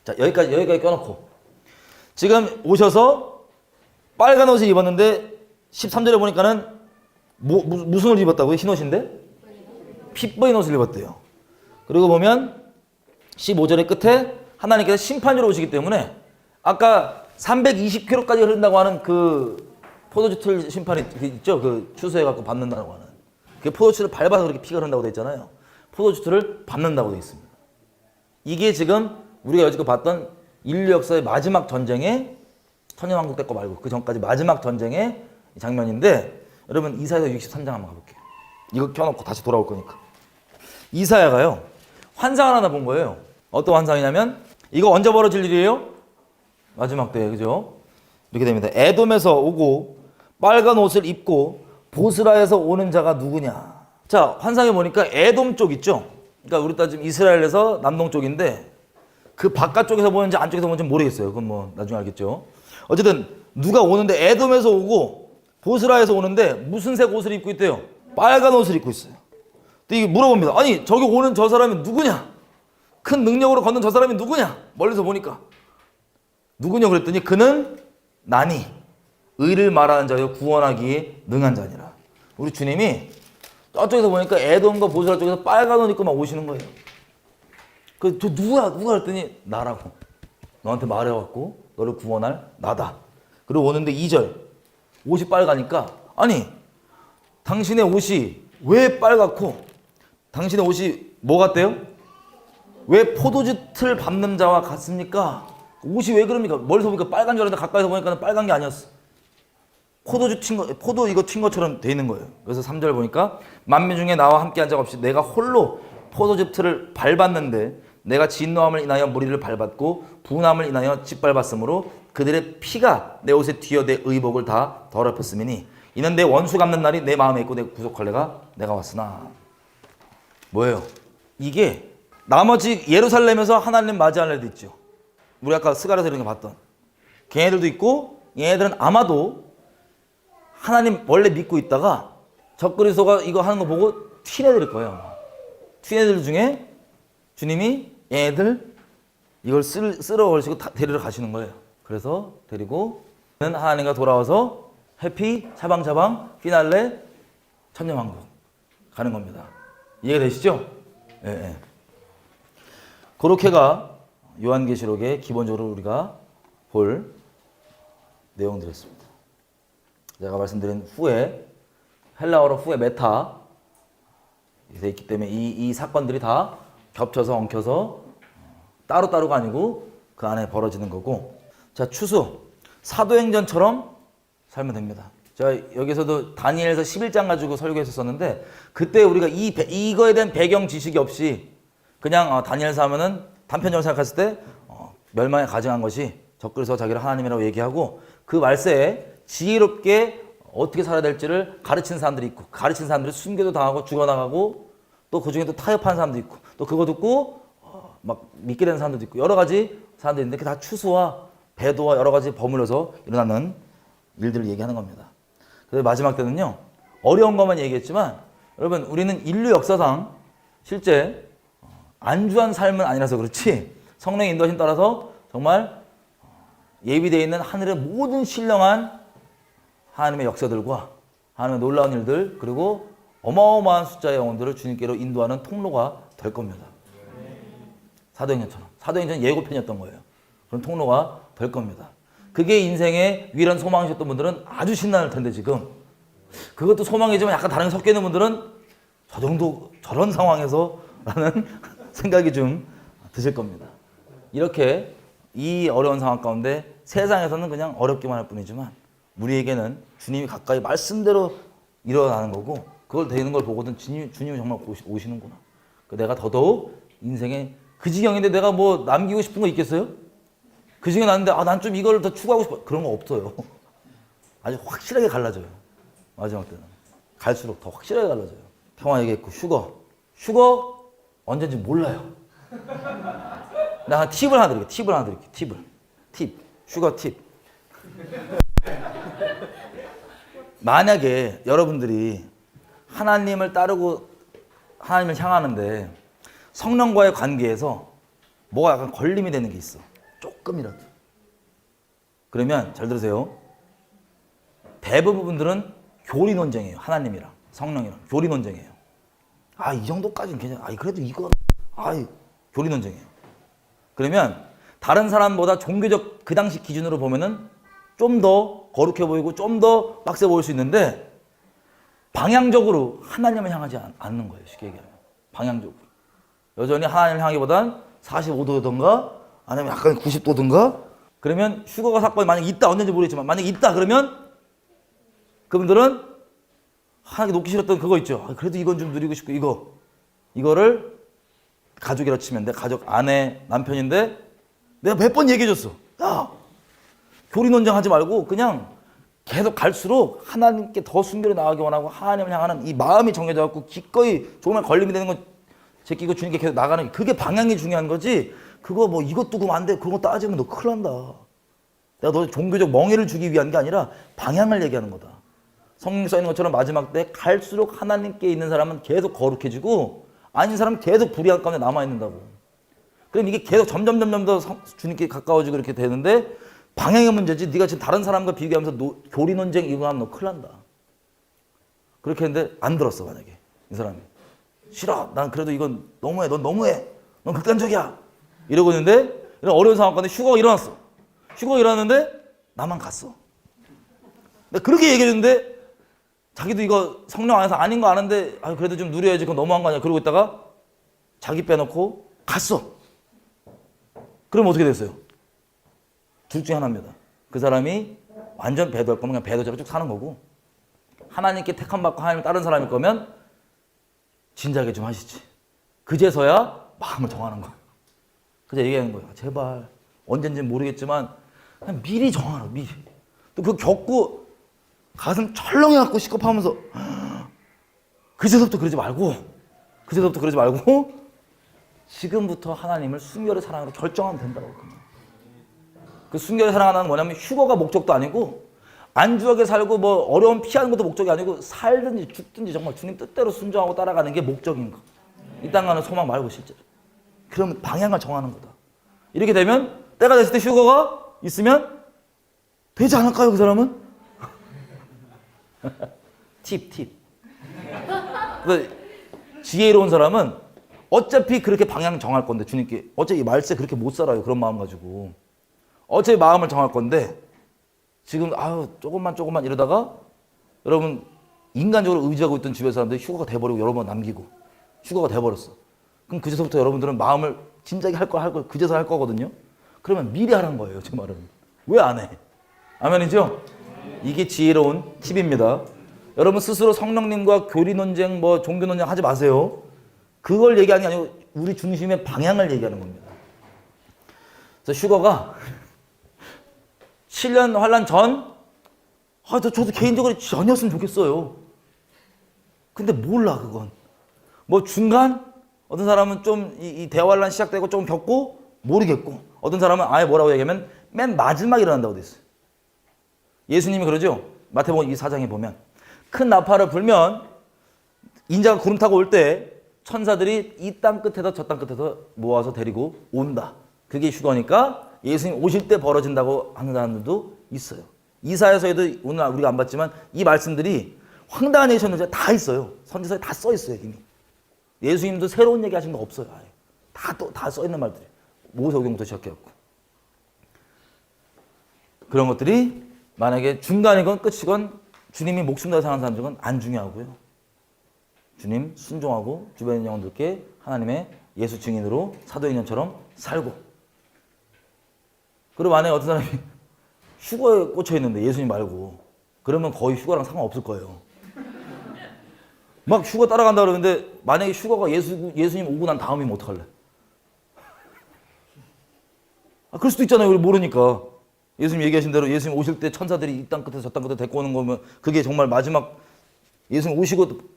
자, 여기까지 껴놓고 지금 오셔서 빨간 옷을 입었는데 13절에 보니까는 무슨 옷을 입었다고요? 흰 옷인데? 피 보인 옷을 입었대요. 그리고 보면 15절의 끝에 하나님께서 심판주로 오시기 때문에 아까 320km까지 흐른다고 하는 그 포도주 틀 심판이 있죠? 그 추수해갖고 밟는다고 하는. 그 포도주를 밟아서 그렇게 피가 흐른다고 돼 있잖아요. 포도주 틀을 밟는다고 돼 있습니다. 이게 지금 우리가 여지껏 봤던 인류 역사의 마지막 전쟁의 천년왕국 때 거 말고 그 전까지 마지막 전쟁의 장면인데 여러분 이사야 63장 한번 가볼게요. 이거 켜놓고 다시 돌아올 거니까. 이사야가요 환상을 하나 본 거예요. 어떤 환상이냐면 이거 언제 벌어질 일이에요? 마지막 때, 그죠? 이렇게 됩니다. 에돔에서 오고 빨간 옷을 입고 보스라에서 오는 자가 누구냐? 자, 환상에 보니까 에돔 쪽 있죠? 그러니까 우리 따지면 이스라엘에서 남동쪽인데 그 바깥쪽에서 보는지 안쪽에서 보는지 모르겠어요. 그건 뭐 나중에 알겠죠? 어쨌든 누가 오는데 에돔에서 오고 보스라에서 오는데 무슨 색 옷을 입고 있대요? 빨간 옷을 입고 있어요. 근데 이게 물어봅니다. 아니 저기 오는 저 사람이 누구냐? 큰 능력으로 걷는 저 사람이 누구냐? 멀리서 보니까 누구냐 그랬더니 그는 나니 의를 말하는 자여 구원하기에 능한 자니라. 우리 주님이 저쪽에서 보니까 에돔과 보스라 쪽에서 빨간 옷 입고 막 오시는 거예요. 저 누가 그랬더니 나라고. 너한테 말해갖고 너를 구원할 나다. 그리고 오는데 2절 옷이 빨가니까 아니 당신의 옷이 왜 빨갛고 당신의 옷이 뭐 같대요? 왜 포도주 틀 밟는 자와 같습니까? 옷이 왜 그럽니까? 멀리서 보니까 빨간 줄 알았는데 가까이서 보니까 빨간 게 아니었어. 포도 이거 튄 것처럼 돼 있는 거예요. 그래서 3절 보니까 만민 중에 나와 함께 한 적 없이 내가 홀로 포도주 틀을 밟았는데 내가 진노함을 인하여 무리를 밟았고 분함을 인하여 짓밟았으므로 그들의 피가 내 옷에 튀어 내 의복을 다 더럽혔음이니 이는 내 원수 갚는 날이 내 마음에 있고 내 구속할 내가 왔으나. 뭐예요? 이게 나머지 예루살렘에서 하나님 맞이할 애도 있죠. 우리 아까 스가랴서 이런 거 봤던 걔네들도 있고 얘네들은 아마도 하나님 원래 믿고 있다가 적그리스도가 이거 하는 거 보고 튀내드릴 거예요. 튀내들 중에 주님이 얘네들 이걸 쓸어 버리시고 데리러 가시는 거예요. 그래서 데리고 하나님과 돌아와서 해피 차방차방 피날레 천년왕국 가는 겁니다. 이해가 되시죠? 예, 예. 그렇게가 요한계시록의 기본적으로 우리가 볼 내용들이었습니다. 제가 말씀드린 후에 헬라어로 후에 메타 돼 있기 때문에 이 사건들이 다 겹쳐서 엉켜서 따로따로가 아니고 그 안에 벌어지는 거고. 자, 추수 사도행전처럼 살면 됩니다. 제가 여기서도 다니엘서 11장 가지고 설교했었는데 그때 우리가 이거에 대한 배경 지식이 없이 그냥 다니엘서 하면은 단편적으로 생각했을 때 멸망에 가증한 것이 적그리스도가 자기를 하나님이라고 얘기하고 그 말세에 지혜롭게 어떻게 살아야 될지를 가르치는 사람들이 있고 가르치는 사람들이 순교도 당하고 죽어나가고 또 그중에 또 타협하는 사람도 있고 또 그거 듣고 막 믿게 되는 사람들도 있고 여러 가지 사람들이 있는데 그게 다 추수와 배도와 여러 가지 버무려서 일어나는 일들을 얘기하는 겁니다. 그래서 마지막 때는요 어려운 것만 얘기했지만 여러분 우리는 인류 역사상 실제 안주한 삶은 아니라서 그렇지 성령의 인도하심 따라서 정말 예비되어 있는 하늘의 모든 신령한 하나님의 역사들과 하나님의 놀라운 일들 그리고 어마어마한 숫자의 영혼들을 주님께로 인도하는 통로가 될 겁니다. 사도행전처럼. 사도행전은 예고편이었던 거예요. 그런 통로가 될 겁니다. 그게 인생의 유일한 소망이셨던 분들은 아주 신나할 텐데 지금 그것도 소망이지만 약간 다른 게 섞여 있는 분들은 저 정도 저런 상황에서 라는 생각이 좀 드실 겁니다. 이렇게 이 어려운 상황 가운데 세상에서는 그냥 어렵기만 할 뿐이지만 우리에게는 주님이 가까이 말씀대로 일어나는 거고 그걸 되는 걸 보고는 주님이 정말 오시는구나. 내가 더더욱 인생에 그 지경인데 내가 뭐 남기고 싶은 거 있겠어요? 그 지경이 났는데 난 좀 이걸 더 추구하고 싶어. 그런 거 없어요. 아주 확실하게 갈라져요. 마지막 때는. 갈수록 더 확실하게 갈라져요. 평화 얘기했고 휴거 언제인지 몰라요. 나 팁을 하나 드릴게요. 팁. 슈거 팁. 만약에 여러분들이 하나님을 따르고 하나님을 향하는데 성령과의 관계에서 뭐가 약간 걸림이 되는 게 있어. 조금이라도. 그러면 잘 들으세요. 대부분 분들은 교리 논쟁이에요. 하나님이랑 성령이랑 교리 논쟁이에요. 아, 이 정도까지는 괜찮아. 아, 그래도 이건 교리 논쟁이에요. 그러면 다른 사람보다 종교적 그 당시 기준으로 보면은 좀 더 거룩해 보이고 좀 더 빡세 보일 수 있는데 방향적으로 하나님을 향하지 않는 거예요. 쉽게 얘기하면. 방향적으로. 여전히 하나님을 향하기보단 45도든가 아니면 약간 90도든가 그러면 휴거가 사건이 만약에 있다. 언제인지 모르겠지만 만약에 있다 그러면 그분들은 하나님께 놓기 싫었던 그거 있죠. 그래도 이건 좀 누리고 싶고 이거를 가족이라 치면 내 가족 아내 남편인데 내가 몇 번 얘기해줬어. 야 교리 논쟁하지 말고 그냥 계속 갈수록 하나님께 더 순결히 나가기 원하고 하나님을 향하는 이 마음이 정해져 갖고 기꺼이 정말 걸림이 되는 건 제끼고 주님께 계속 나가는 그게 방향이 중요한 거지. 그거 뭐 이것 두고 안 돼. 그거 따지면 너 큰일 난다. 내가 너 종교적 멍해를 주기 위한 게 아니라 방향을 얘기하는 거다. 성경 써 있는 것처럼 마지막 때 갈수록 하나님께 있는 사람은 계속 거룩해지고 아닌 사람은 계속 불의한 가운데 남아있는다고. 그럼 이게 계속 점점 더 주님께 가까워지고 이렇게 되는데 방향의 문제지. 네가 지금 다른 사람과 비교하면서 교리 논쟁 이거 하면 너 큰일 난다. 그렇게 했는데 안 들었어. 만약에 이 사람이 싫어. 난 그래도 이건 너무해. 넌 너무해. 넌 극단적이야. 이러고 있는데 이런 어려운 상황 가운데 휴거가 일어났어. 휴거가 일어났는데 나만 갔어. 내가 그렇게 얘기해줬는데 자기도 이거 성령 안에서 아닌 거 아는데 그래도 좀 누려야지. 그건 너무한 거 아니야. 그러고 있다가 자기 빼놓고 갔어. 그럼 어떻게 됐어요? 둘 중에 하나입니다. 그 사람이 완전 배도할 거면 그냥 배도자로 쭉 사는 거고 하나님께 택함받고 하나님을 따른 사람일 거면 진작에 좀 하시지. 그제서야 마음을 정하는 거야. 그제 얘기하는 거야. 제발 언젠지는 모르겠지만 그냥 미리 정하라. 미리. 또 그거 겪고 가슴 철렁해갖고 시겁하면서 그제서부터 그러지 말고 지금부터 하나님을 순결의 사랑으로 결정하면 된다고. 그 순결의 사랑하는 뭐냐면 휴거가 목적도 아니고 안주하게 살고 뭐 어려움 피하는 것도 목적이 아니고 살든지 죽든지 정말 주님 뜻대로 순종하고 따라가는 게 목적인 거. 이 땅 가는 소망 말고 실제로. 그러면 방향을 정하는 거다. 이렇게 되면 때가 됐을 때 휴거가 있으면 되지 않을까요, 그 사람은? 팁. 지혜로운 사람은 어차피 그렇게 방향 정할 건데 주님께 어차피 말세 그렇게 못 살아요. 그런 마음 가지고. 어차피 마음을 정할 건데 지금 조금만 이러다가 여러분 인간적으로 의지하고 있던 주변 사람들이 휴거가 돼버리고 여러 번 남기고 휴거가 돼버렸어. 그럼 그제서부터 여러분들은 마음을 진작에 할 걸 그제서 할 거거든요. 그러면 미리 하라는 거예요. 제 말은. 왜 안 해? 아멘이죠? 이게 지혜로운 팁입니다. 여러분 스스로 성령님과 교리 논쟁 종교 논쟁 하지 마세요. 그걸 얘기하는 게 아니고 우리 중심의 방향을 얘기하는 겁니다. 그래서 휴거가 7년 환란 전 저도 개인적으로 전이었으면 좋겠어요. 근데 몰라 그건. 중간 어떤 사람은 좀 이 대환란 시작되고 좀 겪고 모르겠고 어떤 사람은 아예 뭐라고 얘기하면 맨 마지막에 일어난다고 돼 있어요. 예수님이 그러죠. 마태복음 24장에 보면 큰 나팔을 불면 인자가 구름 타고 올 때 천사들이 이 땅 끝에서 저 땅 끝에서 모아서 데리고 온다. 그게 휴거니까 예수님 오실 때 벌어진다고 하는 사람들도 있어요. 이사야서에도 오늘 우리가 안 봤지만 이 말씀들이 황당한 얘기셨는데 다 있어요. 선지서에 다 써 있어요 이미. 예수님도 새로운 얘기 하신 거 없어요. 아예. 다 써 있는 말들이. 모세오경부터 시작해갖고. 그런 것들이 만약에 중간이건 끝이건 주님이 목숨 다해 사는 사람 중은 안 중요하고요. 주님 순종하고 주변 영혼들께 하나님의 예수 증인으로 사도행전처럼 살고. 그리고 만약에 어떤 사람이 휴거에 꽂혀 있는데 예수님 말고 그러면 거의 휴거랑 상관없을 거예요. 막 휴거 따라간다 그러는데 만약에 휴거가 예수님 오고 난 다음이면 어떡할래? 그럴 수도 있잖아요. 우리 모르니까. 예수님 얘기하신 대로 예수님 오실 때 천사들이 이 땅 끝에서 저 땅 끝에 데리고 오는 거면 그게 정말 마지막 예수님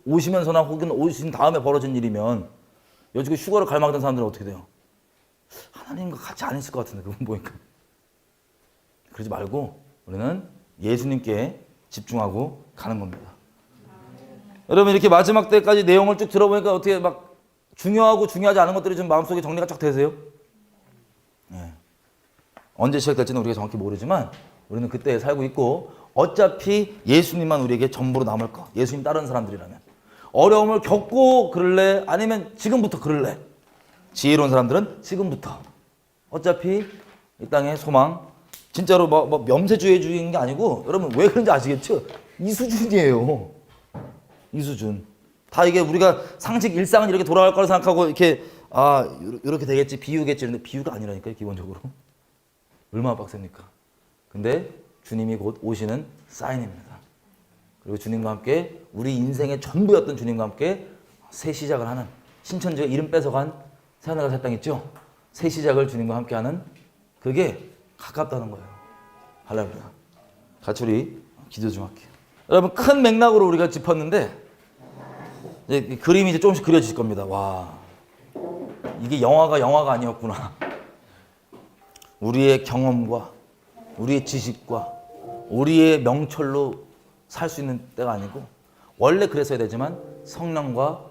오시면서나 혹은 오신 다음에 벌어진 일이면 여지껏 휴거를 갈망하던 사람들은 어떻게 돼요? 하나님과 같이 안 있을 것 같은데 그분 보니까. 그러지 말고 우리는 예수님께 집중하고 가는 겁니다. 여러분 이렇게 마지막 때까지 내용을 쭉 들어보니까 어떻게 막 중요하고 중요하지 않은 것들이 좀 마음속에 정리가 쫙 되세요? 네. 언제 시작될지는 우리가 정확히 모르지만 우리는 그때 살고 있고 어차피 예수님만 우리에게 전부로 남을 거. 예수님 따르는 사람들이라면. 어려움을 겪고 그럴래? 아니면 지금부터 그럴래? 지혜로운 사람들은 지금부터. 어차피 이 땅의 소망 진짜로 뭐 명세주의 주의인 게 아니고 여러분 왜 그런지 아시겠죠? 이 수준이에요. 이 수준. 다 이게 우리가 상식 일상은 이렇게 돌아갈 거라 생각하고 이렇게 이렇게 되겠지 비유겠지 근데 비유가 아니라니까요 기본적으로. 얼마나 빡셉니까? 근데 주님이 곧 오시는 사인입니다. 그리고 주님과 함께 우리 인생의 전부였던 주님과 함께 새 시작을 하는 신천지가 이름 뺏어간 새하늘과 새 땅 있죠? 새 시작을 주님과 함께 하는 그게 가깝다는 거예요. 할렐루야. 같이 우리 기도 좀 할게요. 여러분 큰 맥락으로 우리가 짚었는데 이제 그림이 이제 조금씩 그려질 겁니다. 와, 이게 영화가 아니었구나. 우리의 경험과 우리의 지식과 우리의 명철로 살 수 있는 때가 아니고 원래 그랬어야 되지만 성령님과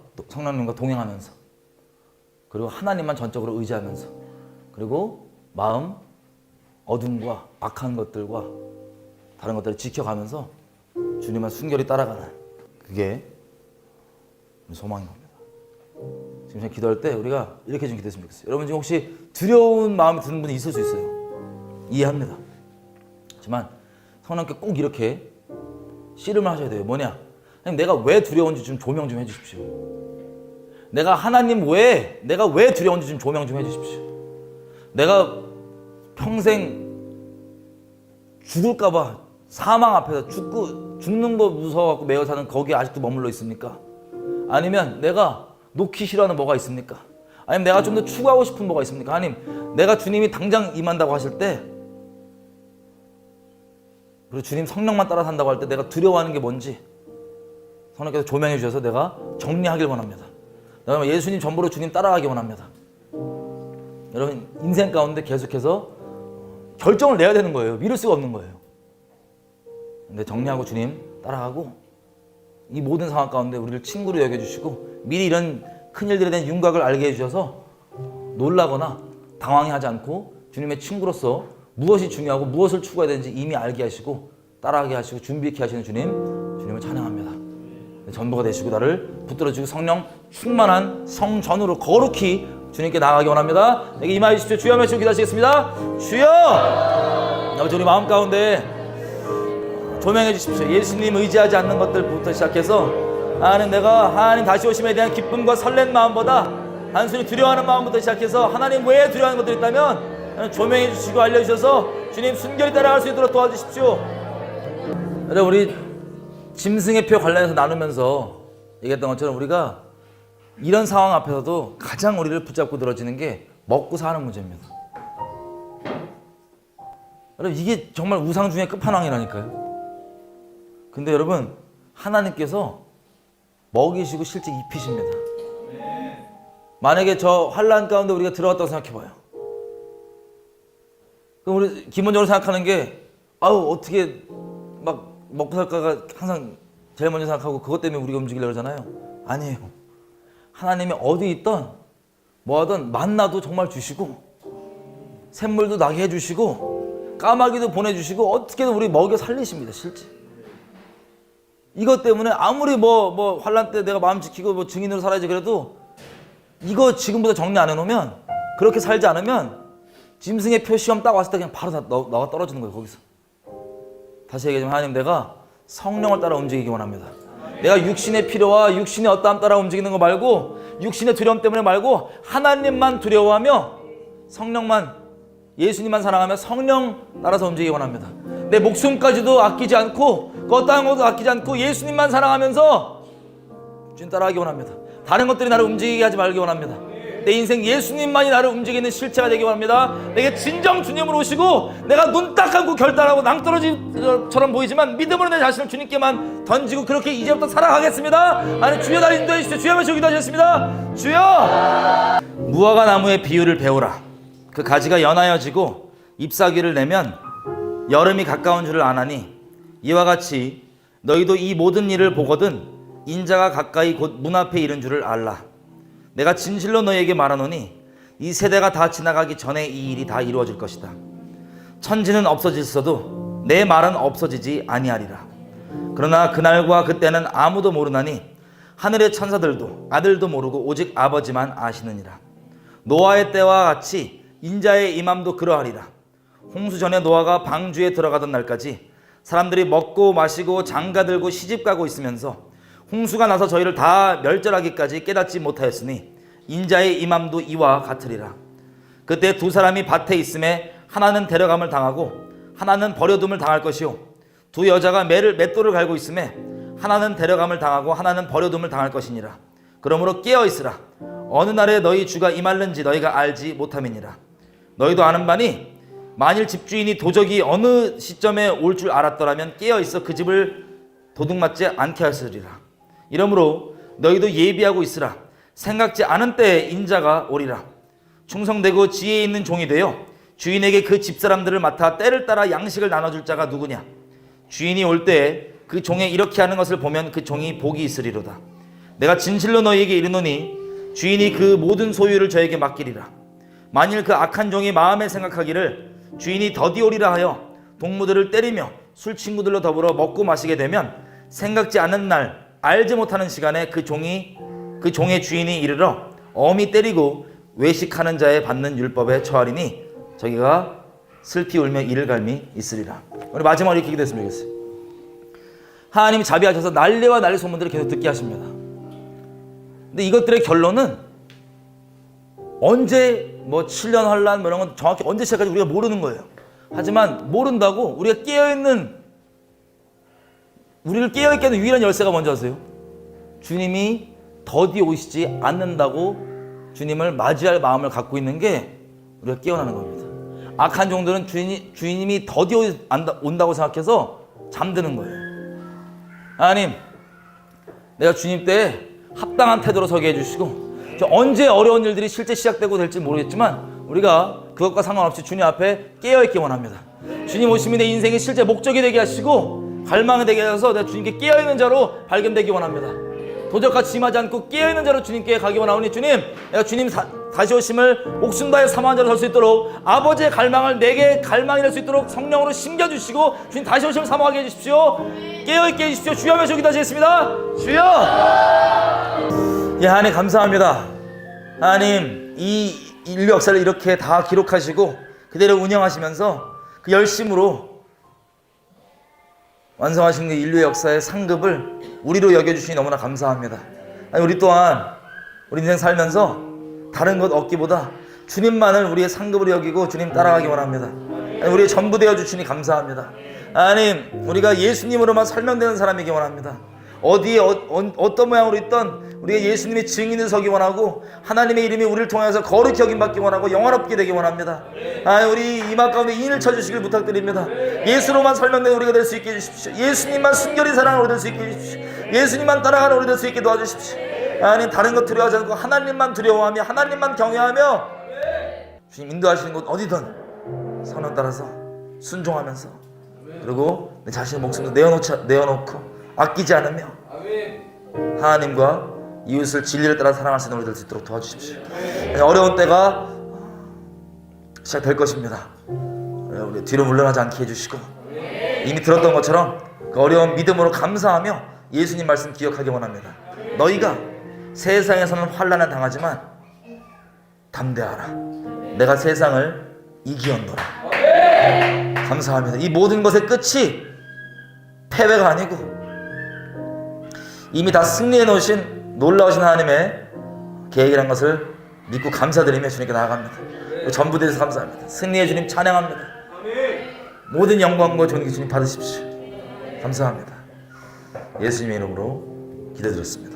동행하면서 그리고 하나님만 전적으로 의지하면서 그리고 마음 어둠과 악한 것들과 다른 것들을 지켜가면서 주님만 순결히 따라가는 그게 소망인 겁니다. 지금 제가 기도할 때 우리가 이렇게 좀 기도했으면 좋겠어요. 여러분 지금 혹시 두려운 마음이 드는 분이 있을 수 있어요. 이해합니다. 하지만 성령께 꼭 이렇게 씨름을 하셔야 돼요. 뭐냐? 내가 왜 두려운지 좀 조명 좀 해주십시오. 내가 왜 두려운지 좀 조명 좀 해주십시오. 내가 평생 죽을까봐 사망 앞에서 죽는 거 무서워갖고 매여 사는 거기에 아직도 머물러 있습니까? 아니면 내가 놓기 싫어하는 뭐가 있습니까? 아니면 내가 좀 더 추구하고 싶은 뭐가 있습니까? 아니면 내가 주님이 당장 임한다고 하실 때 그리고 주님 성령만 따라 산다고 할 때 내가 두려워하는 게 뭔지 성령께서 조명해 주셔서 내가 정리하길 원합니다. 그다음에 예수님 전부로 주님 따라가기 원합니다. 여러분 인생 가운데 계속해서 결정을 내야 되는 거예요. 미룰 수가 없는 거예요. 근데 정리하고 주님 따라가고 이 모든 상황 가운데 우리를 친구로 여겨주시고 미리 이런 큰일들에 대한 윤곽을 알게 해주셔서 놀라거나 당황하지 않고 주님의 친구로서 무엇이 중요하고 무엇을 추구해야 되는지 이미 알게 하시고 따라가게 하시고 준비케 하시는 주님을 찬양합니다. 전부가 되시고 나를 붙들어주고 성령 충만한 성전으로 거룩히 주님께 나아가기 원합니다. 내게 임하여 주십시오. 주여 외치고 기도하시겠습니다. 주여! 아버지 우리 마음 가운데 조명해 주십시오. 예수님 의지하지 않는 것들부터 시작해서 내가 하나님 다시 오심에 대한 기쁨과 설렌 마음보다 단순히 두려워하는 마음부터 시작해서 하나님 왜 두려워하는 것들이 있다면 조명해 주시고 알려주셔서 주님 순결히 따라갈 수 있도록 도와주십시오. 여러분 우리 짐승의 표 관련해서 나누면서 얘기했던 것처럼 우리가 이런 상황 앞에서도 가장 우리를 붙잡고 늘어지는 게 먹고 사는 문제입니다. 여러분 이게 정말 우상 중에 끝판왕이라니까요. 근데 여러분 하나님께서 먹이시고 실제 입히십니다. 만약에 저 환란 가운데 우리가 들어갔다고 생각해봐요. 그럼 우리 기본적으로 생각하는 게 어떻게 막 먹고 살까가 항상 제일 먼저 생각하고 그것 때문에 우리가 움직이려고 그러잖아요. 아니에요. 하나님이 어디 있던 뭐 하던 만나도 정말 주시고 샘물도 나게 해주시고 까마귀도 보내주시고 어떻게든 우리 먹여 살리십니다. 실제 이것 때문에 아무리 뭐 환란 때 내가 마음 지키고 뭐 증인으로 살아야지 그래도 이거 지금부터 정리 안 해놓으면 그렇게 살지 않으면 짐승의 표 시험 딱 왔을 때 그냥 바로 다 나와 떨어지는 거예요. 거기서 다시 얘기하자면 하나님 내가 성령을 따라 움직이기 원합니다. 내가 육신의 필요와 육신의 어떠함 따라 움직이는 거 말고 육신의 두려움 때문에 말고 하나님만 두려워하며 성령만 예수님만 사랑하며 성령 따라서 움직이기 원합니다. 내 목숨까지도 아끼지 않고 그 어떠한 것도 아끼지 않고 예수님만 사랑하면서 주님 따라가기 원합니다. 다른 것들이 나를 움직이게 하지 말기 원합니다. 내 인생 예수님만이 나를 움직이는 실체가 되기 원합니다. 내게 진정 주님으로 오시고 내가 눈 딱 감고 결단하고 낭떠러지처럼 보이지만 믿음으로 내 자신을 주님께만 던지고 그렇게 이제부터 살아가겠습니다. 아니 주여 나를 인도해 주십시오. 주여 외쳐 기도하셨습니다. 주여 무화과 나무의 비유를 배우라. 그 가지가 연하여지고 잎사귀를 내면 여름이 가까운 줄을 아나니 이와 같이 너희도 이 모든 일을 보거든 인자가 가까이 곧 문 앞에 이른 줄을 알라. 내가 진실로 너희에게 말하노니 이 세대가 다 지나가기 전에 이 일이 다 이루어질 것이다. 천지는 없어질서도 내 말은 없어지지 아니하리라. 그러나 그날과 그때는 아무도 모르나니 하늘의 천사들도 아들도 모르고 오직 아버지만 아시느니라. 노아의 때와 같이 인자의 임함도 그러하리라. 홍수 전에 노아가 방주에 들어가던 날까지 사람들이 먹고 마시고 장가들고 시집가고 있으면서 홍수가 나서 저희를 다 멸절하기까지 깨닫지 못하였으니 인자의 임함도 이와 같으리라. 그때 두 사람이 밭에 있음에 하나는 데려감을 당하고 하나는 버려둠을 당할 것이요 두 여자가 맷돌을 갈고 있음에 하나는 데려감을 당하고 하나는 버려둠을 당할 것이니라. 그러므로 깨어 있으라. 어느 날에 너희 주가 임할는지 너희가 알지 못함이니라. 너희도 아는 바니 만일 집주인이 도적이 어느 시점에 올 줄 알았더라면 깨어 있어 그 집을 도둑맞지 않게 하시리라. 이러므로 너희도 예비하고 있으라. 생각지 않은 때에 인자가 오리라. 충성되고 지혜 있는 종이 되어 주인에게 그 집사람들을 맡아 때를 따라 양식을 나눠줄 자가 누구냐. 주인이 올 때에 그 종에 이렇게 하는 것을 보면 그 종이 복이 있으리로다. 내가 진실로 너희에게 이르노니 주인이 그 모든 소유를 저에게 맡기리라. 만일 그 악한 종이 마음에 생각하기를 주인이 더디오리라 하여 동무들을 때리며 술 친구들로 더불어 먹고 마시게 되면 생각지 않은 날 알지 못하는 시간에 그 종의 주인이 이르러 엄히 때리고 외식하는 자에 받는 율법에 처하리니 저기가 슬피 울며 이를 갈미 있으리라. 우리 마지막으로 이렇게 기도했으면 좋겠어요. 하나님이 자비하셔서 난리와 난리 소문들을 계속 듣게 하십니다. 근데 이것들의 결론은 언제 7년 환란 이런 건 정확히 언제 시작할지 우리가 모르는 거예요. 하지만 모른다고 우리를 깨어있게 하는 유일한 열쇠가 뭔지 아세요? 주님이 더디 오시지 않는다고 주님을 맞이할 마음을 갖고 있는 게 우리가 깨어나는 겁니다. 악한 종들은 주님이 더디 온다고 생각해서 잠드는 거예요. 하나님, 내가 주님 때 합당한 태도로 서게 해주시고 언제 어려운 일들이 실제 시작되고 될지 모르겠지만 우리가 그것과 상관없이 주님 앞에 깨어있기 원합니다. 주님 오심이 내 인생의 실제 목적이 되게 하시고 갈망이 되게 하셔서 내가 주님께 깨어있는 자로 발견되기 원합니다. 도적같이 임하지 않고 깨어있는 자로 주님께 가기 원하오니 주님, 내가 주님 다시 오심을 목숨 다해 사모한 자로 설 수 있도록 아버지의 갈망을 내게 갈망이 될 수 있도록 성령으로 심겨주시고 주님 다시 오심을 사모하게 해주십시오. 깨어있게 해주십시오. 주여 하며 기도하시겠습니다. 주여! 예, 하나님 감사합니다. 하나님, 이 인류 역사를 이렇게 다 기록하시고 그대로 운영하시면서 그 열심으로 완성하신 그 인류의 역사의 상급을 우리로 여겨주시니 너무나 감사합니다. 아니, 우리 또한 우리 인생 살면서 다른 것 얻기보다 주님만을 우리의 상급으로 여기고 주님 따라가기 원합니다. 아니, 우리의 전부 되어주시니 감사합니다. 하나님, 우리가 예수님으로만 설명되는 사람이기 원합니다. 어디에 어떤 모양으로 있던 우리가 예수님의 증인을 서기 원하고 하나님의 이름이 우리를 통해서 거룩히 여김받기 원하고 영화롭게 되기 원합니다. 우리 이마 가운데 인을 쳐주시길 부탁드립니다. 예수로만 설명된 우리가 될 수 있게 해주십시오. 예수님만 순결히 사랑하는 우리 될 수 있게 해주십시오. 예수님만 따라가는 우리 될 수 있게 도와주십시오. 하나님, 다른 것 두려워하지 않고 하나님만 두려워하며 하나님만 경외하며 주님 인도하시는 곳 어디든 선을 따라서 순종하면서 그리고 내 자신의 목숨도 내어놓고 아끼지 않으며 하나님과 이웃을 진리를 따라 사랑할 수 있는 우리 될 수 있도록 도와주십시오. 어려운 때가 시작될 것입니다. 우리 뒤로 물러나지 않게 해주시고 이미 들었던 것처럼 그 어려운 믿음으로 감사하며 예수님 말씀 기억하기 원합니다. 너희가 세상에서는 환난을 당하지만 담대하라. 내가 세상을 이기었노라. 감사합니다. 이 모든 것의 끝이 패배가 아니고 이미 다 승리해 놓으신 놀라우신 하나님의 계획이라는 것을 믿고 감사드리며 주님께 나아갑니다. 전부 대해서 감사합니다. 승리의 주님 찬양합니다. 모든 영광과 존귀 주님 받으십시오. 감사합니다. 예수님의 이름으로 기도드렸습니다.